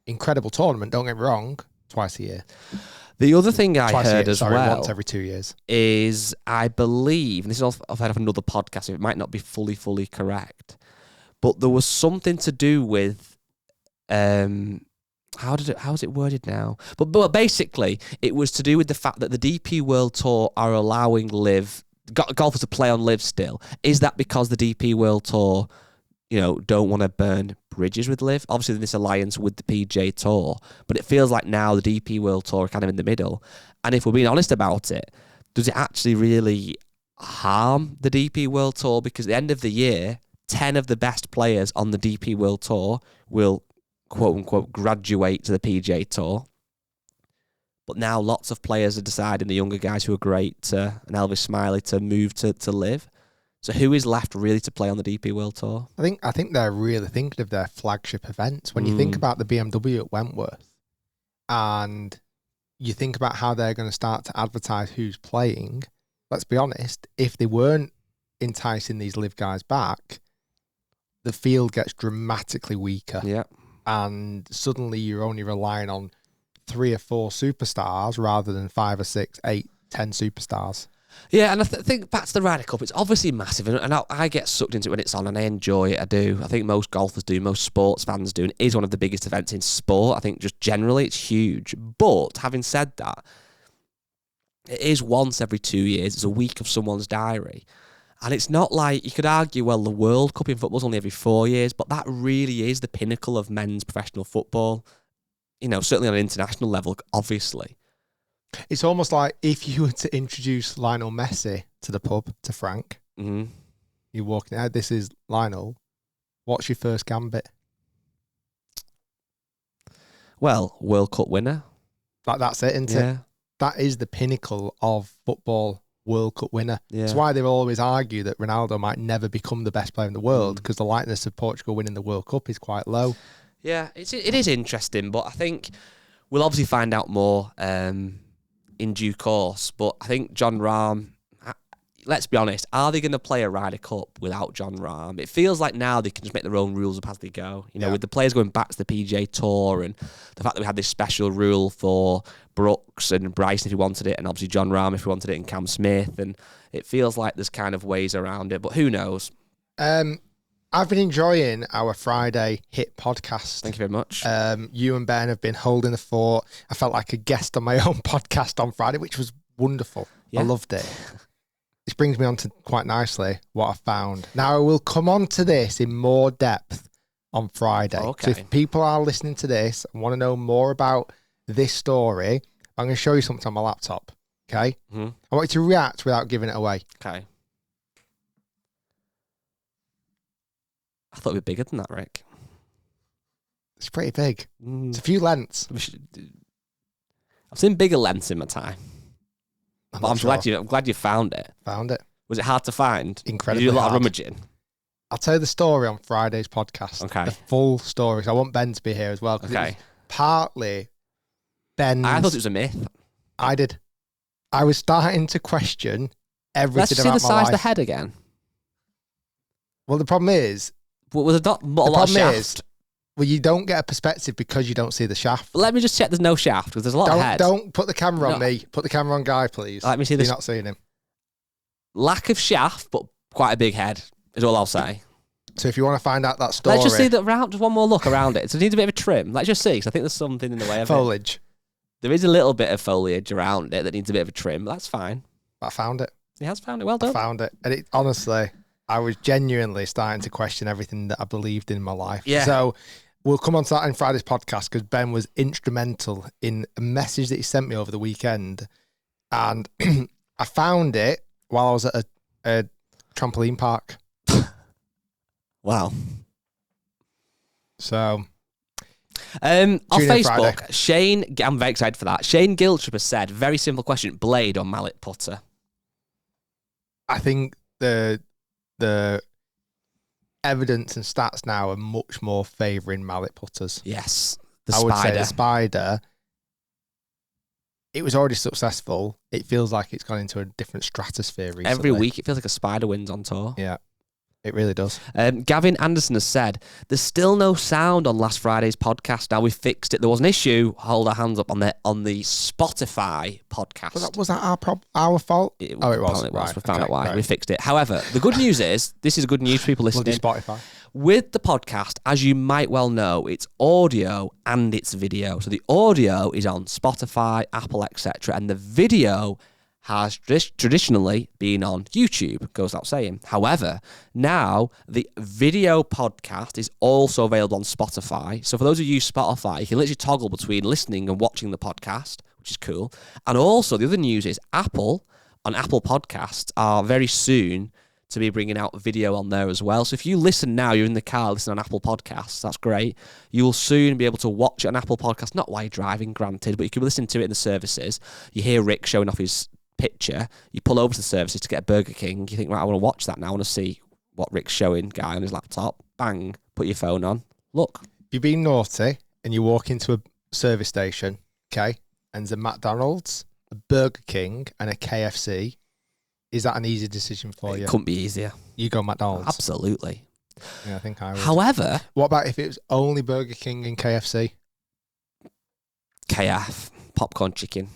incredible tournament, don't get me wrong, twice a year. The other thing I heard as well, once every 2 years, is I believe, and this is I've heard of another podcast, it might not be fully correct, but there was something to do with, how is it worded now? But basically, it was to do with the fact that the DP World Tour are allowing golfers to play on Live still. Is that because the DP World Tour, don't want to burn bridges with Live? Obviously, this alliance with the PGA Tour, but it feels like now the DP World Tour are kind of in the middle. And if we're being honest about it, does it actually really harm the DP World Tour? Because at the end of the year, 10 of the best players on the DP World Tour will, quote unquote, graduate to the PGA Tour. But now lots of players are deciding, the younger guys who are great, and Elvis Smiley, to move to Live. So who is left really to play on the DP World Tour? I think they're really thinking of their flagship events. When you think about the BMW at Wentworth, and you think about how they're going to start to advertise who's playing, let's be honest, if they weren't enticing these live guys back, the field gets dramatically weaker. Yeah. And suddenly you're only relying on 3 or 4 superstars rather than 5 or 6, 8, 10 superstars. Yeah, and I think back to the Ryder Cup, it's obviously massive, and I get sucked into it when it's on, and I enjoy it, I do. I think most golfers do, most sports fans do, and it is one of the biggest events in sport. I think just generally it's huge. But having said that, it is once every 2 years. It's a week of someone's diary. And it's not like, you could argue, well, the World Cup in football is only every 4 years, but that really is the pinnacle of men's professional football. You know, certainly on an international level, obviously. It's almost like if you were to introduce Lionel Messi to the pub, to Frank, you're walking out, this is Lionel, what's your first gambit? Well, World Cup winner. That's it, isn't it? That is the pinnacle of football, World Cup winner. Yeah. That's why they will always argue that Ronaldo might never become the best player in the world, because the likeness of Portugal winning the World Cup is quite low. Yeah, it is interesting, but I think we'll obviously find out more in due course. But I think Jon Rahm, let's be honest, are they going to play a Ryder Cup without Jon Rahm? It feels like now they can just make their own rules up as they go. You know, with the players going back to the PGA Tour and the fact that we had this special rule for Brooks and Bryson if he wanted it, and obviously Jon Rahm if he wanted it, and Cam Smith, and it feels like there's kind of ways around it, but who knows? I've been enjoying our Friday Hit podcast. Thank you very much. You and Ben have been holding the fort. I felt like a guest on my own podcast on Friday, which was wonderful. Yeah. I loved it. This brings me on to quite nicely what I found. Now, I will come on to this in more depth on Friday. Okay. So if people are listening to this and want to know more about this story, I'm going to show you something on my laptop. Okay? Mm-hmm. I want you to react without giving it away. Okay. I thought it'd be bigger than that, Rick. It's pretty big. It's a few lengths. I've seen bigger lengths in my time. But I'm glad you found it. Found it. Was it hard to find? Incredibly Did you do a lot hard. of rummaging? I'll tell you the story on Friday's podcast. Okay. The full story. So I want Ben to be here as well. Okay. It was partly Ben's... I thought it was a myth. I did. I was starting to question everything Let's about my life. Let's see the size of the head again. Well, the problem is... Well, was a lot of shaft? Well, you don't get a perspective because you don't see the shaft. Let me just check there's no shaft, because there's a lot of head. Don't put the camera on me. Put the camera on Guy, please. Let me see this. You're not seeing him. Lack of shaft, but quite a big head, is all I'll say. So if you want to find out that story... Let's just see that round, just one more look around it. So it needs a bit of a trim. Let's just see, because I think there's something in the way of foliage. There is a little bit of foliage around it that needs a bit of a trim, but that's fine. But I found it. He has found it. Well done. I found it. And honestly, I was genuinely starting to question everything that I believed in my life. Yeah. So we'll come on to that in Friday's podcast, because Ben was instrumental in a message that he sent me over the weekend. And I found it while I was at a trampoline park. Wow. So... on Facebook, Shane, I'm very excited for that. Shane Giltrip has said, very simple question, blade or mallet putter? I think the evidence and stats now are much more favouring mallet putters. Yes. I would say the Spider, it was already successful. It feels like it's gone into a different stratosphere recently. Every week it feels like a Spider wins on tour. Yeah. It really does. Gavin Anderson has said, there's still no sound on last Friday's podcast. Now we've fixed it. There was an issue. Hold our hands up on the Spotify podcast. Was that our fault? It was. Right. We found out why. Right. We fixed it. However, the good news is, this is good news for people listening. Spotify. With the podcast, as you might well know, it's audio and it's video. So the audio is on Spotify, Apple, etc. And the video has traditionally been on YouTube, goes without saying. However, now the video podcast is also available on Spotify. So for those who use Spotify, you can literally toggle between listening and watching the podcast, which is cool. And also the other news is Apple Podcasts are very soon to be bringing out video on there as well. So if you listen now, you're in the car listening on Apple Podcasts, that's great. You will soon be able to watch it on Apple Podcasts, not while you're driving, granted, but you can listen to it in the services. You hear Rick showing off his picture, you pull over to the services to get a Burger King, you think, right, I want to watch that now, I want to see what Rick's showing, Guy on his laptop, bang, put your phone on, look. If you've been naughty and you walk into a service station, okay, and there's a McDonald's, a Burger King and a KFC, Is that an easy decision for you? It couldn't be easier. You go McDonald's? Absolutely. Yeah, I think I would. However... What about if it was only Burger King and KFC? KF. Popcorn chicken.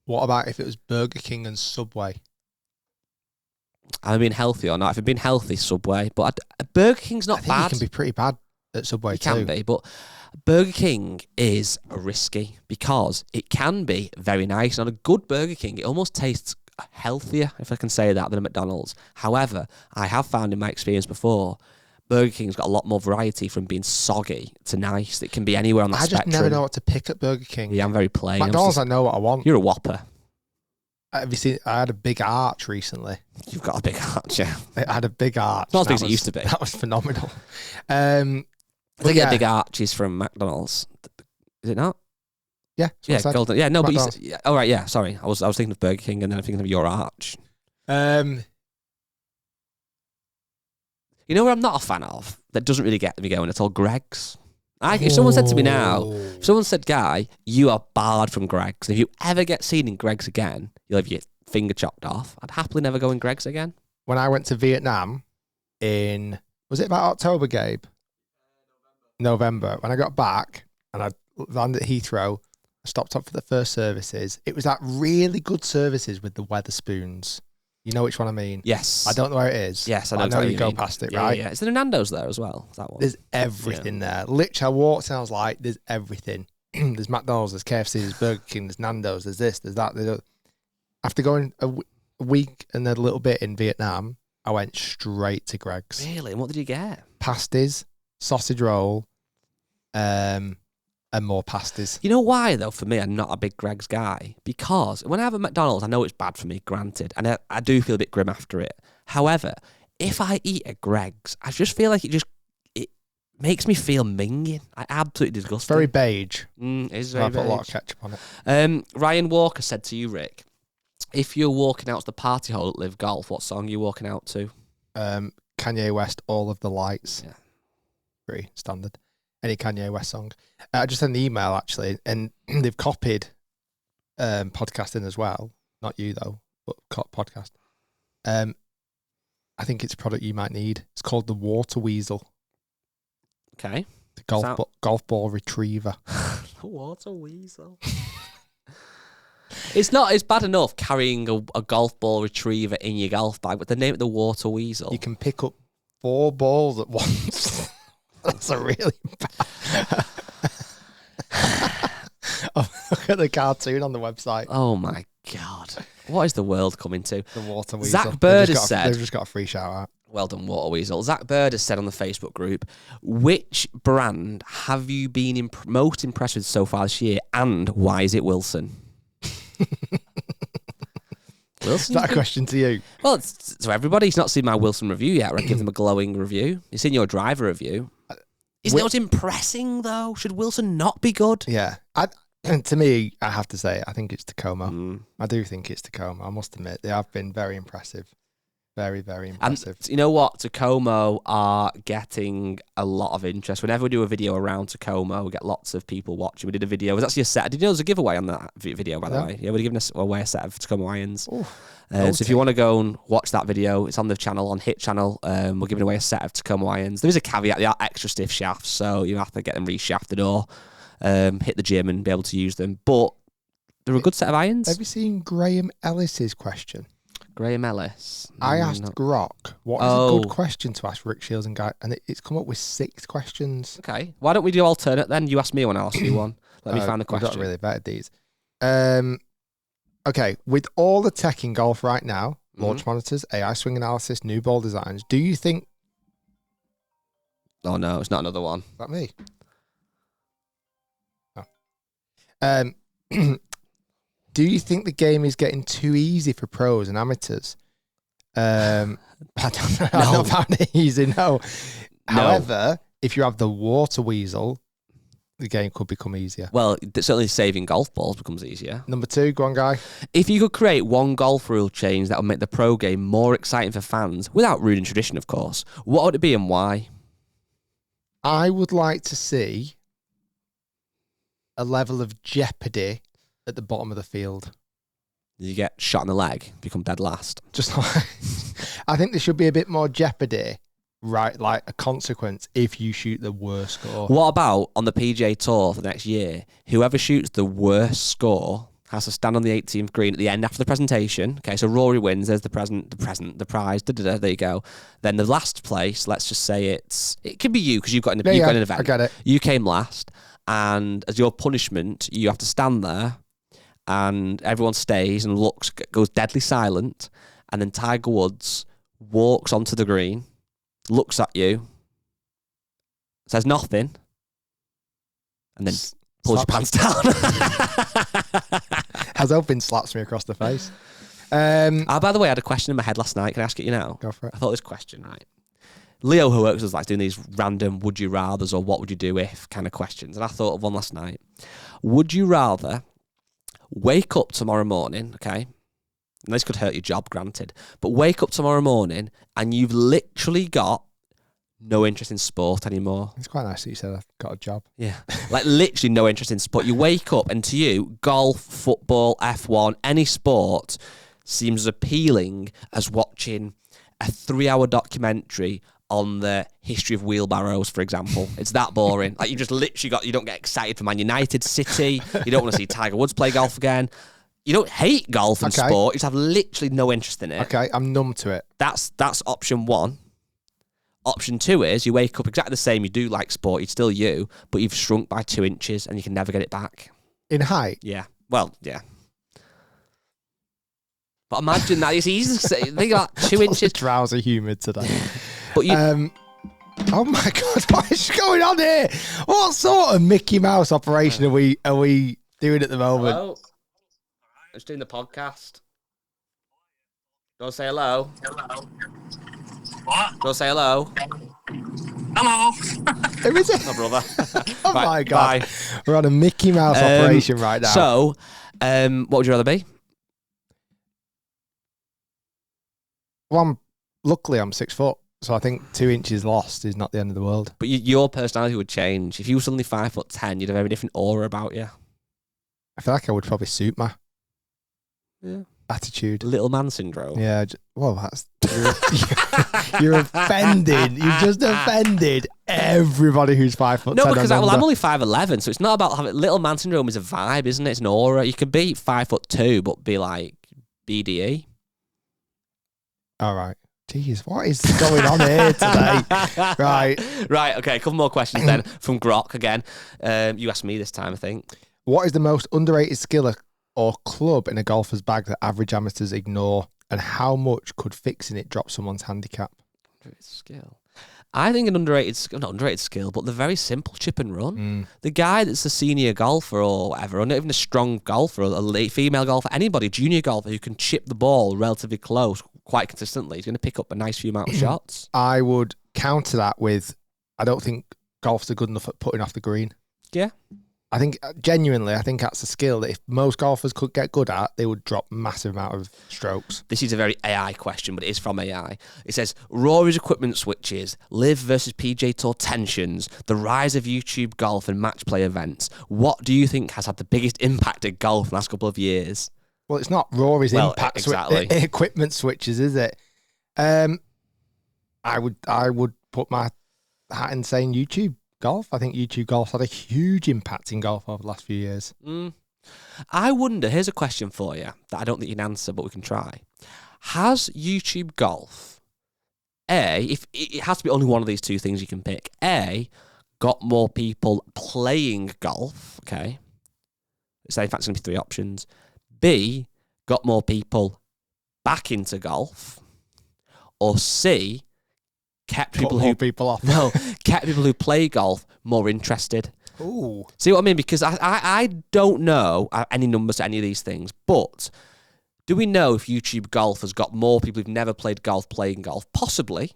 What about if it was Burger King and Subway? Have I been healthy or not? If I've been healthy, Subway. But Burger King's not bad. You can be pretty bad at Subway too. You can be, but Burger King is risky because it can be very nice. On a good Burger King, it almost tastes healthier, if I can say that, than a McDonald's. However, I have found in my experience before, Burger King's got a lot more variety from being soggy to nice. It can be anywhere on the spectrum. I just never know what to pick at Burger King. Yeah, I'm very plain. McDonald's, I know what I want. You're a Whopper. Have you seen? I had a big arch recently. You've got a big arch, yeah. I had a big arch. Not as big as it used to be. That was phenomenal. They get big arches from McDonald's. Is it not? Yeah. Yeah, golden. Yeah, no, McDonald's. but all right, yeah. Sorry, I was thinking of Burger King, and then I'm thinking of your arch. You know where I'm not a fan of? That doesn't really get me going at all. Greg's. If someone said to me now, if someone said, "Guy, you are barred from Greg's. If you ever get seen in Greg's again, you'll have your finger chopped off." I'd happily never go in Greg's again. When I went to Vietnam was it about October, Gabe? November. When I got back and I landed at Heathrow, I stopped up for the first services. It was that really good services with the Weatherspoons. You know which one I mean? Yes. I don't know where it is. Yes, I know. I know you go past it, right? Yeah. Is there a Nando's there as well? Is that one? There's everything there. Literally, I walked and I was like, there's everything. There's McDonald's, there's KFC, there's Burger King, there's Nando's, there's this, there's that. After going a week and a little bit in Vietnam, I went straight to Greg's. Really? And what did you get? Pasties, sausage roll, and more pasties. You know why, though, for me, I'm not a big Greg's guy? Because when I have a McDonald's, I know it's bad for me, granted, and I do feel a bit grim after it. However, if I eat at Greg's, I just feel like it makes me feel minging. I absolutely disgusting. Very beige. It is very I put beige. a lot of ketchup on it. Ryan Walker said to you, Rick, if you're walking out to the party hall at Live Golf, what song are you walking out to? Kanye West, All of the Lights. Yeah. Pretty standard. Any Kanye West song. I just had an email, actually, and they've copied podcasting as well. Not you, though, but podcast. I think it's a product you might need. It's called the Water Weasel. Okay. The golf ball retriever. The Water Weasel. It's bad enough carrying a golf ball retriever in your golf bag, but the name of the Water Weasel. You can pick up 4 balls at once. That's a really bad. Look at the cartoon on the website. Oh my God. What is the world coming to? The Water Weasel. Zach Bird has said. They've just got a free shout out. Well done, Water Weasel. Zach Bird has said on the Facebook group, which brand have you been most impressed with so far this year, and why is it Wilson? Is that a question to you? Well, it's to everybody. He's not seen my Wilson review yet, where I give them a glowing review. He's seen your driver review. Isn't it what's impressing, though? Should Wilson not be good? Yeah. To me, I have to say, I think it's Takomo. I do think it's Takomo. I must admit, they have been very impressive. Very, very impressive. And you know what? Takomo are getting a lot of interest. Whenever we do a video around Takomo, we get lots of people watching. We did a video. It was actually a set. Did you know there was a giveaway on that video, by the way? Yeah, we're giving away a set of Takomo irons. So if you want to go and watch that video, it's on the channel, on Hit Channel. We're giving away a set of Takomo irons. There is a caveat. They are extra stiff shafts, so you have to get them reshafted or hit the gym and be able to use them. But they're a good set of irons. Have you seen Graham Ellis's question? Graham Ellis. I asked Grok, what is a good question to ask Rick Shiels and Guy? And it's come up with 6 questions. Okay. Why don't we do alternate then? You ask me one, I'll ask you one. Let me find the question. I've not really vetted these. Okay. With all the tech in golf right now, launch monitors, AI swing analysis, new ball designs, do you think... Oh, no, it's not another one. Is that me? Oh. Do you think the game is getting too easy for pros and amateurs? I've not found it easy, no. However, if you have the Water Weasel, the game could become easier. Well, certainly saving golf balls becomes easier. Number 2, go on, Guy. If you could create one golf rule change that would make the pro game more exciting for fans, without ruining tradition, of course, what would it be and why? I would like to see a level of jeopardy at the bottom of the field. You get shot in the leg, become dead last. Just like, I think there should be a bit more jeopardy, right? Like a consequence if you shoot the worst score. What about on the PGA Tour for the next year? Whoever shoots the worst score has to stand on the 18th green at the end after the presentation. Okay, so Rory wins. There's the prize. There you go. Then the last place, let's just say it could be you because you've got an event. I get it. You came last, and as your punishment, you have to stand there, and everyone stays and goes deadly silent, and then Tiger Woods walks onto the green, looks at you, says nothing, and then pulls your pants down. I was hoping slaps me across the face. By the way, I had a question in my head last night. Can I ask it you now? Go for it. I thought this question, right? Leo, who works with us, like doing these random would you rathers or what would you do if kind of questions. And I thought of one last night. Would you rather wake up tomorrow morning, okay? And this could hurt your job, granted. But wake up tomorrow morning and you've literally got no interest in sport anymore. It's quite nice that you said I've got a job. Yeah. Like literally no interest in sport. You wake up and to you, golf, football, F1, any sport seems as appealing as watching a 3-hour documentary on the history of wheelbarrows, for example. It's that boring. Like you just literally you don't get excited for Man United, City. You don't want to see Tiger Woods play golf again. You don't hate golf and sport. You just have literally no interest in it. Okay, I'm numb to it. That's option one. Option two is you wake up exactly the same. You do like sport. You're still you, but you've shrunk by 2 inches and you can never get it back. In height? Yeah. Well, yeah. But imagine that. It's easy to say. Think about 2 inches. Drowsy humid today. But you... oh my God, what is going on here? What sort of Mickey Mouse operation are we doing at the moment? Hello? I'm just doing the podcast. Go say hello. Hello. What? Go say hello. Hello. Who is it? My brother. Oh right, my God. Bye. We're on a Mickey Mouse operation right now. So, what would you rather be? Well, luckily I'm 6 foot, so I think 2 inches lost is not the end of the world. But your personality would change. If you were suddenly 5'10", you'd have a very different aura about you. I feel like I would probably suit my Yeah. attitude. Little man syndrome. Yeah. Well, that's you're offending. You've just offended everybody who's 5'10". No, because I'm only 5'11", so it's not about having little man syndrome. Is a vibe, isn't it? It's an aura. You could be 5'2", but be like BDE. All right. Jeez, what is going on here today? Right. Okay. A couple more questions then from Grok again. You asked me this time, I think. What is the most underrated skill or club in a golfer's bag that average amateurs ignore, and how much could fixing it drop someone's handicap? Underrated skill. I think an underrated skill, not underrated skill, but the very simple chip and run. The guy that's a senior golfer or whatever, or not even a strong golfer, or a late female golfer, anybody, junior golfer who can chip the ball relatively close quite consistently, is going to pick up a nice few amount of shots. I would counter that with, I don't think golfers are good enough at putting off the green. Yeah. I think, genuinely, that's a skill that if most golfers could get good at, they would drop massive amount of strokes. This is a very AI question, but it is from AI. It says, Rory's equipment switches, Live versus PGA Tour tensions, the rise of YouTube golf and match play events. What do you think has had the biggest impact at golf in the last couple of years? Well, it's not Rory's impact equipment switches, is it? I would put my hat in saying YouTube golf. I think YouTube golf had a huge impact in golf over the last few years. I wonder, here's a question for you that I don't think you can answer, but we can try. Has YouTube golf, if it has to be only one of these two things you can pick, A, got more people playing golf, okay? So in fact, it's going to be three options. B, got more people back into golf, or C, kept people who play golf more interested. Ooh. See what I mean? Because I don't know any numbers to any of these things, but do we know if YouTube golf has got more people who've never played golf playing golf? Possibly.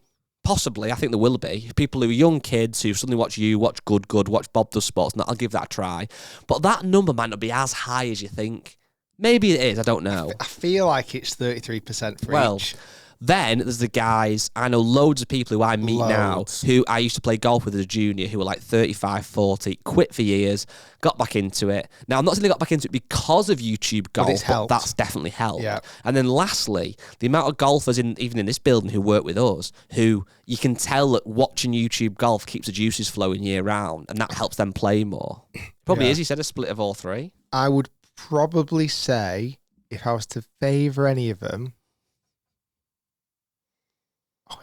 I think there will be. People who are young kids who suddenly watch you, watch Good, watch Bob Does Sports, and I'll give that a try. But that number might not be as high as you think. Maybe it is, I don't know. I feel like it's 33% for each. Then there's the guys, I know loads of people who I meet now who I used to play golf with as a junior who were like 35, 40, quit for years, got back into it. Now, I'm not saying they got back into it because of YouTube golf, but that's definitely helped. Yeah. And then lastly, the amount of golfers even in this building who work with us, who you can tell that watching YouTube golf keeps the juices flowing year round, and that helps them play more. Probably is, you said, a split of all three. I would probably say, if I was to favour any of them,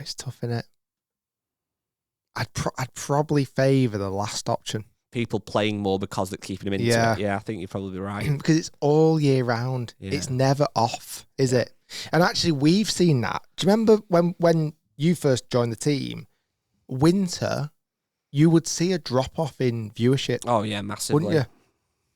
it's tough, innit? I'd probably favour the last option. People playing more because they're keeping them into it. Yeah, I think you're probably right. Because it's all year round. Yeah. It's never off, is it? And actually, we've seen that. Do you remember when you first joined the team, winter, you would see a drop-off in viewership. Oh, yeah, massively. Wouldn't you?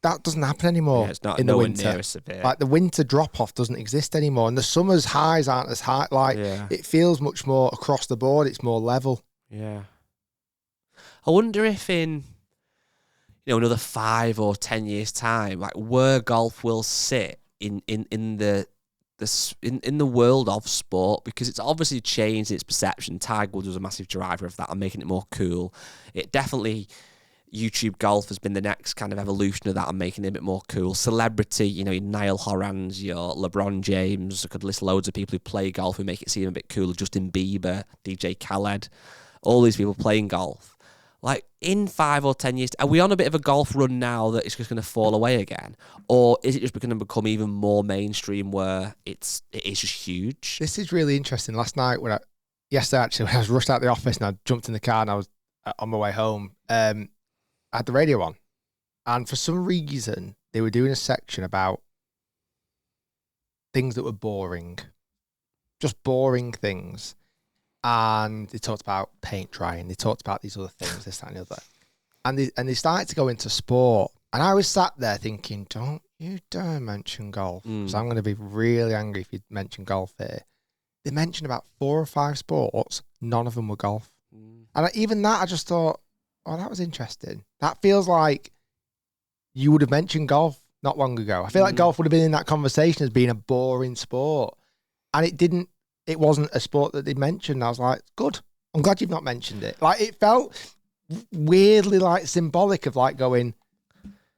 That doesn't happen anymore. Yeah, it's not in the winter. Near as severe. Like the winter drop-off doesn't exist anymore, and the summer's highs aren't as high. Like it feels much more across the board. It's more level. Yeah. I wonder if in another 5 or 10 years' time, like where golf will sit in the world of sport, because it's obviously changed its perception. Tiger Woods was a massive driver of that and making it more cool. It definitely. YouTube golf has been the next kind of evolution of that and making it a bit more cool. Celebrity, your Niall Horans, your LeBron James. I could list loads of people who play golf who make it seem a bit cooler. Justin Bieber, DJ Khaled, all these people playing golf. Like, in 5 or 10 years, are we on a bit of a golf run now that it's just going to fall away again? Or is it just going to become even more mainstream where it is just huge? This is really interesting. Last night, yesterday actually, when I was rushed out the office and I jumped in the car and I was on my way home, I had the radio on, and for some reason, they were doing a section about things that were boring, just boring things. And they talked about paint drying. They talked about these other things, this, that, and the other. And they started to go into sport. And I was sat there thinking, don't you dare mention golf, because I'm going to be really angry if you mention golf here. They mentioned about 4 or 5 sports. None of them were golf. And even that, I just thought, oh, that was interesting. That feels like you would have mentioned golf not long ago. I feel like golf would have been in that conversation as being a boring sport. And it wasn't a sport that they mentioned. I was like, good. I'm glad you've not mentioned it. Like, it felt weirdly like symbolic of like going,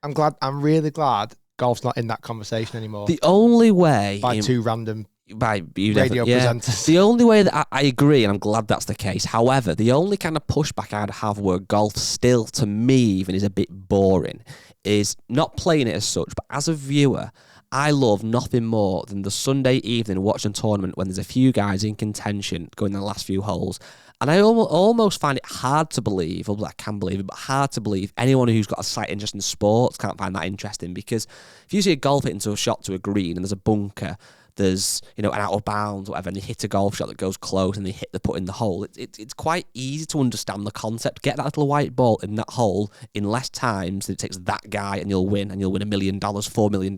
I'm really glad golf's not in that conversation anymore. The only way... By two random radio presenters. The only way that I agree, and I'm glad that's the case. However, the only kind of pushback I'd have where golf still, to me, even is a bit boring, is not playing it as such, but as a viewer, I love nothing more than the Sunday evening watching a tournament when there's a few guys in contention going the last few holes. And I almost find it hard to believe, or I can believe it, but hard to believe anyone who's got a slight interest in sports can't find that interesting. Because if you see a golf hit into a shot to a green and there's a bunker, there's an out of bounds, whatever, and they hit a golf shot that goes close and they hit the putt in the hole. It's quite easy to understand the concept. Get that little white ball in that hole in less times than it takes that guy, and you'll win $1 million, $4 million.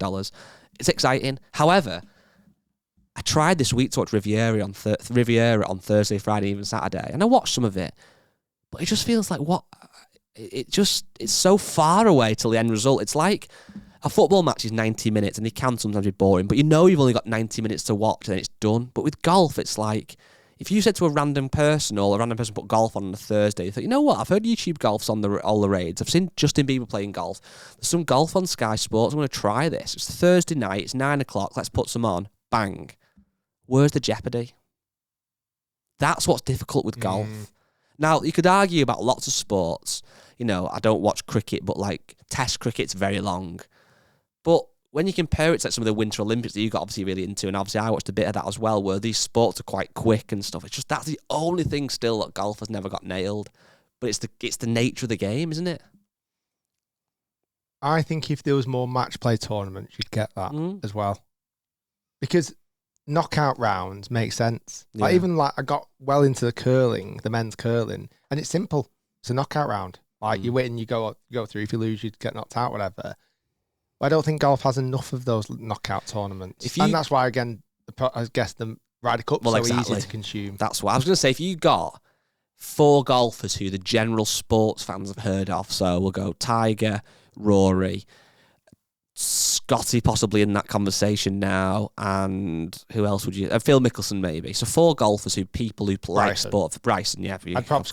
It's exciting. However, I tried this week to watch Riviera on Thursday, Friday, even Saturday, and I watched some of it, but it just feels like it's so far away till the end result. It's like a football match is 90 minutes, and it can sometimes be boring, but you've only got 90 minutes to watch, and it's done. But with golf, it's like, if you said to a random person, or a random person put golf on a Thursday, you thought, you know what, I've heard YouTube golf's on all the raids. I've seen Justin Bieber playing golf. There's some golf on Sky Sports. I'm going to try this. It's Thursday night. It's 9 o'clock. Let's put some on. Bang. Where's the jeopardy? That's what's difficult with golf. Now, you could argue about lots of sports. I don't watch cricket, but like Test cricket's very long. But when you compare it to some of the Winter Olympics that you got obviously really into, and obviously I watched a bit of that as well, where these sports are quite quick and stuff. It's just that's the only thing still that golf has never got nailed. But it's the nature of the game, isn't it? I think if there was more match play tournaments, you'd get that as well. Because knockout rounds make sense. Yeah. I got well into the men's curling, and it's simple. It's a knockout round. Like you win, you go through. If you lose, you get knocked out, whatever. I don't think golf has enough of those knockout tournaments. And that's why, again, I guess the Ryder Cup's so easy to consume. That's why. I was going to say, if you got 4 golfers who the general sports fans have heard of, so we'll go Tiger, Rory, Scotty possibly in that conversation now, and who else would you? Phil Mickelson maybe. So 4 golfers who like sport. For Bryson, yeah. I'd swap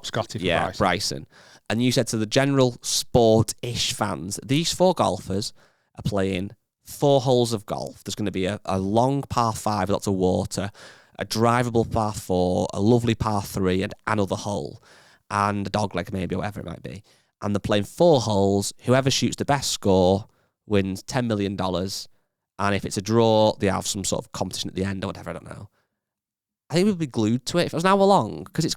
Scotty for Bryson. And you said to the general sport-ish fans, these 4 golfers are playing 4 holes of golf. There's going to be a long par 5, lots of water, a drivable par 4, a lovely par 3, and another hole, and a dogleg maybe, or whatever it might be. And they're playing 4 holes. Whoever shoots the best score wins $10 million. And if it's a draw, they have some sort of competition at the end or whatever, I don't know. I think we'd be glued to it if it was an hour long, because it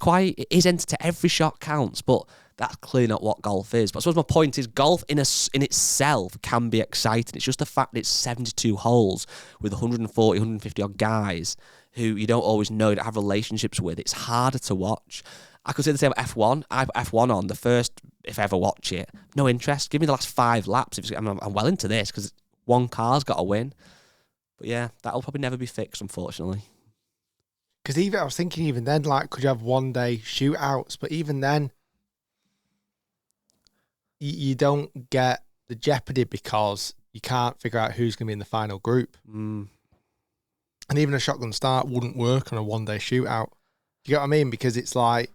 is entertaining. Every shot counts, but that's clearly not what golf is. But I suppose my point is golf in itself can be exciting. It's just the fact that it's 72 holes with 140, 150 odd guys who you don't always know, you don't have relationships with. It's harder to watch. I could say the same about F1. I put F1 on the first, if I ever watch it, no interest. Give me the last 5 laps. I'm well into this because one car's got to win. But yeah, that'll probably never be fixed, unfortunately. Because I was thinking even then, like, could you have one-day shootouts? But even then, you don't get the jeopardy because you can't figure out who's going to be in the final group. Mm. And even a shotgun start wouldn't work on a one-day shootout. Do you get what I mean? Because it's like,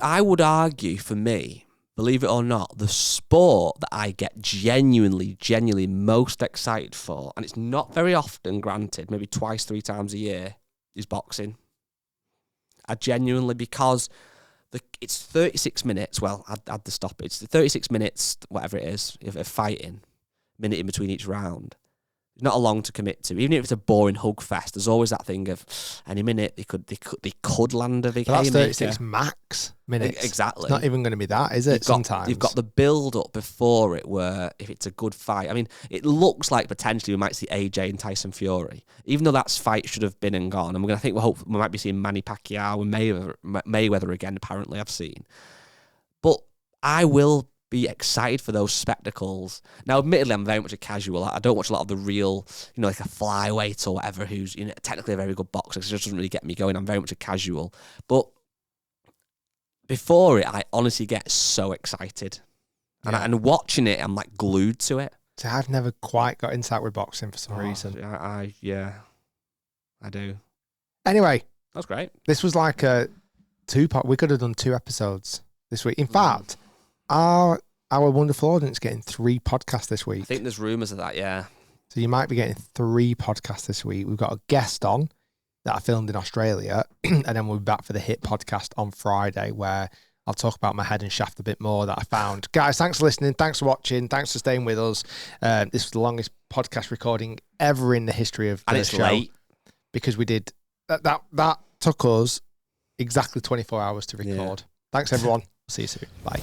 I would argue for me, believe it or not, the sport that I get genuinely most excited for, and it's not very often, granted, maybe 2-3 times a year, is boxing. I genuinely, because it's 36 minutes, well, I'd the stoppage, it's 36 minutes, whatever it is, of fighting, minute in between each round. Not a long to commit to. Even if it's a boring hug fest, there's always that thing of any minute they could land a big haymaker. That's 36 max minutes. Exactly. It's not even going to be that, is it? Sometimes you've got the build up before it, where if it's a good fight, I mean, it looks like potentially we might see AJ and Tyson Fury, even though that fight should have been and gone. And we might be seeing Manny Pacquiao and Mayweather again. Apparently, I've seen, but I will be excited for those spectacles. Now, admittedly, I'm very much a casual. I don't watch a lot of the real, like a flyweight or whatever, who's technically a very good boxer, because it just doesn't really get me going. I'm very much a casual. But before it, I honestly get so excited. Yeah. And watching it, I'm like glued to it. So I've never quite got into that with boxing for some reason. I do. Anyway. That's great. This was like a 2-part. We could have done 2 episodes this week. In fact, our wonderful audience getting 3 podcasts this week. I think there's rumours of that, yeah. So you might be getting 3 podcasts this week. We've got a guest on that I filmed in Australia, and then we'll be back for the Hit podcast on Friday, where I'll talk about my head and shaft a bit more that I found. Guys, thanks for listening. Thanks for watching. Thanks for staying with us. This was the longest podcast recording ever in the history of the show. Late. Because we did... That took us exactly 24 hours to record. Yeah. Thanks, everyone. See you soon. Bye.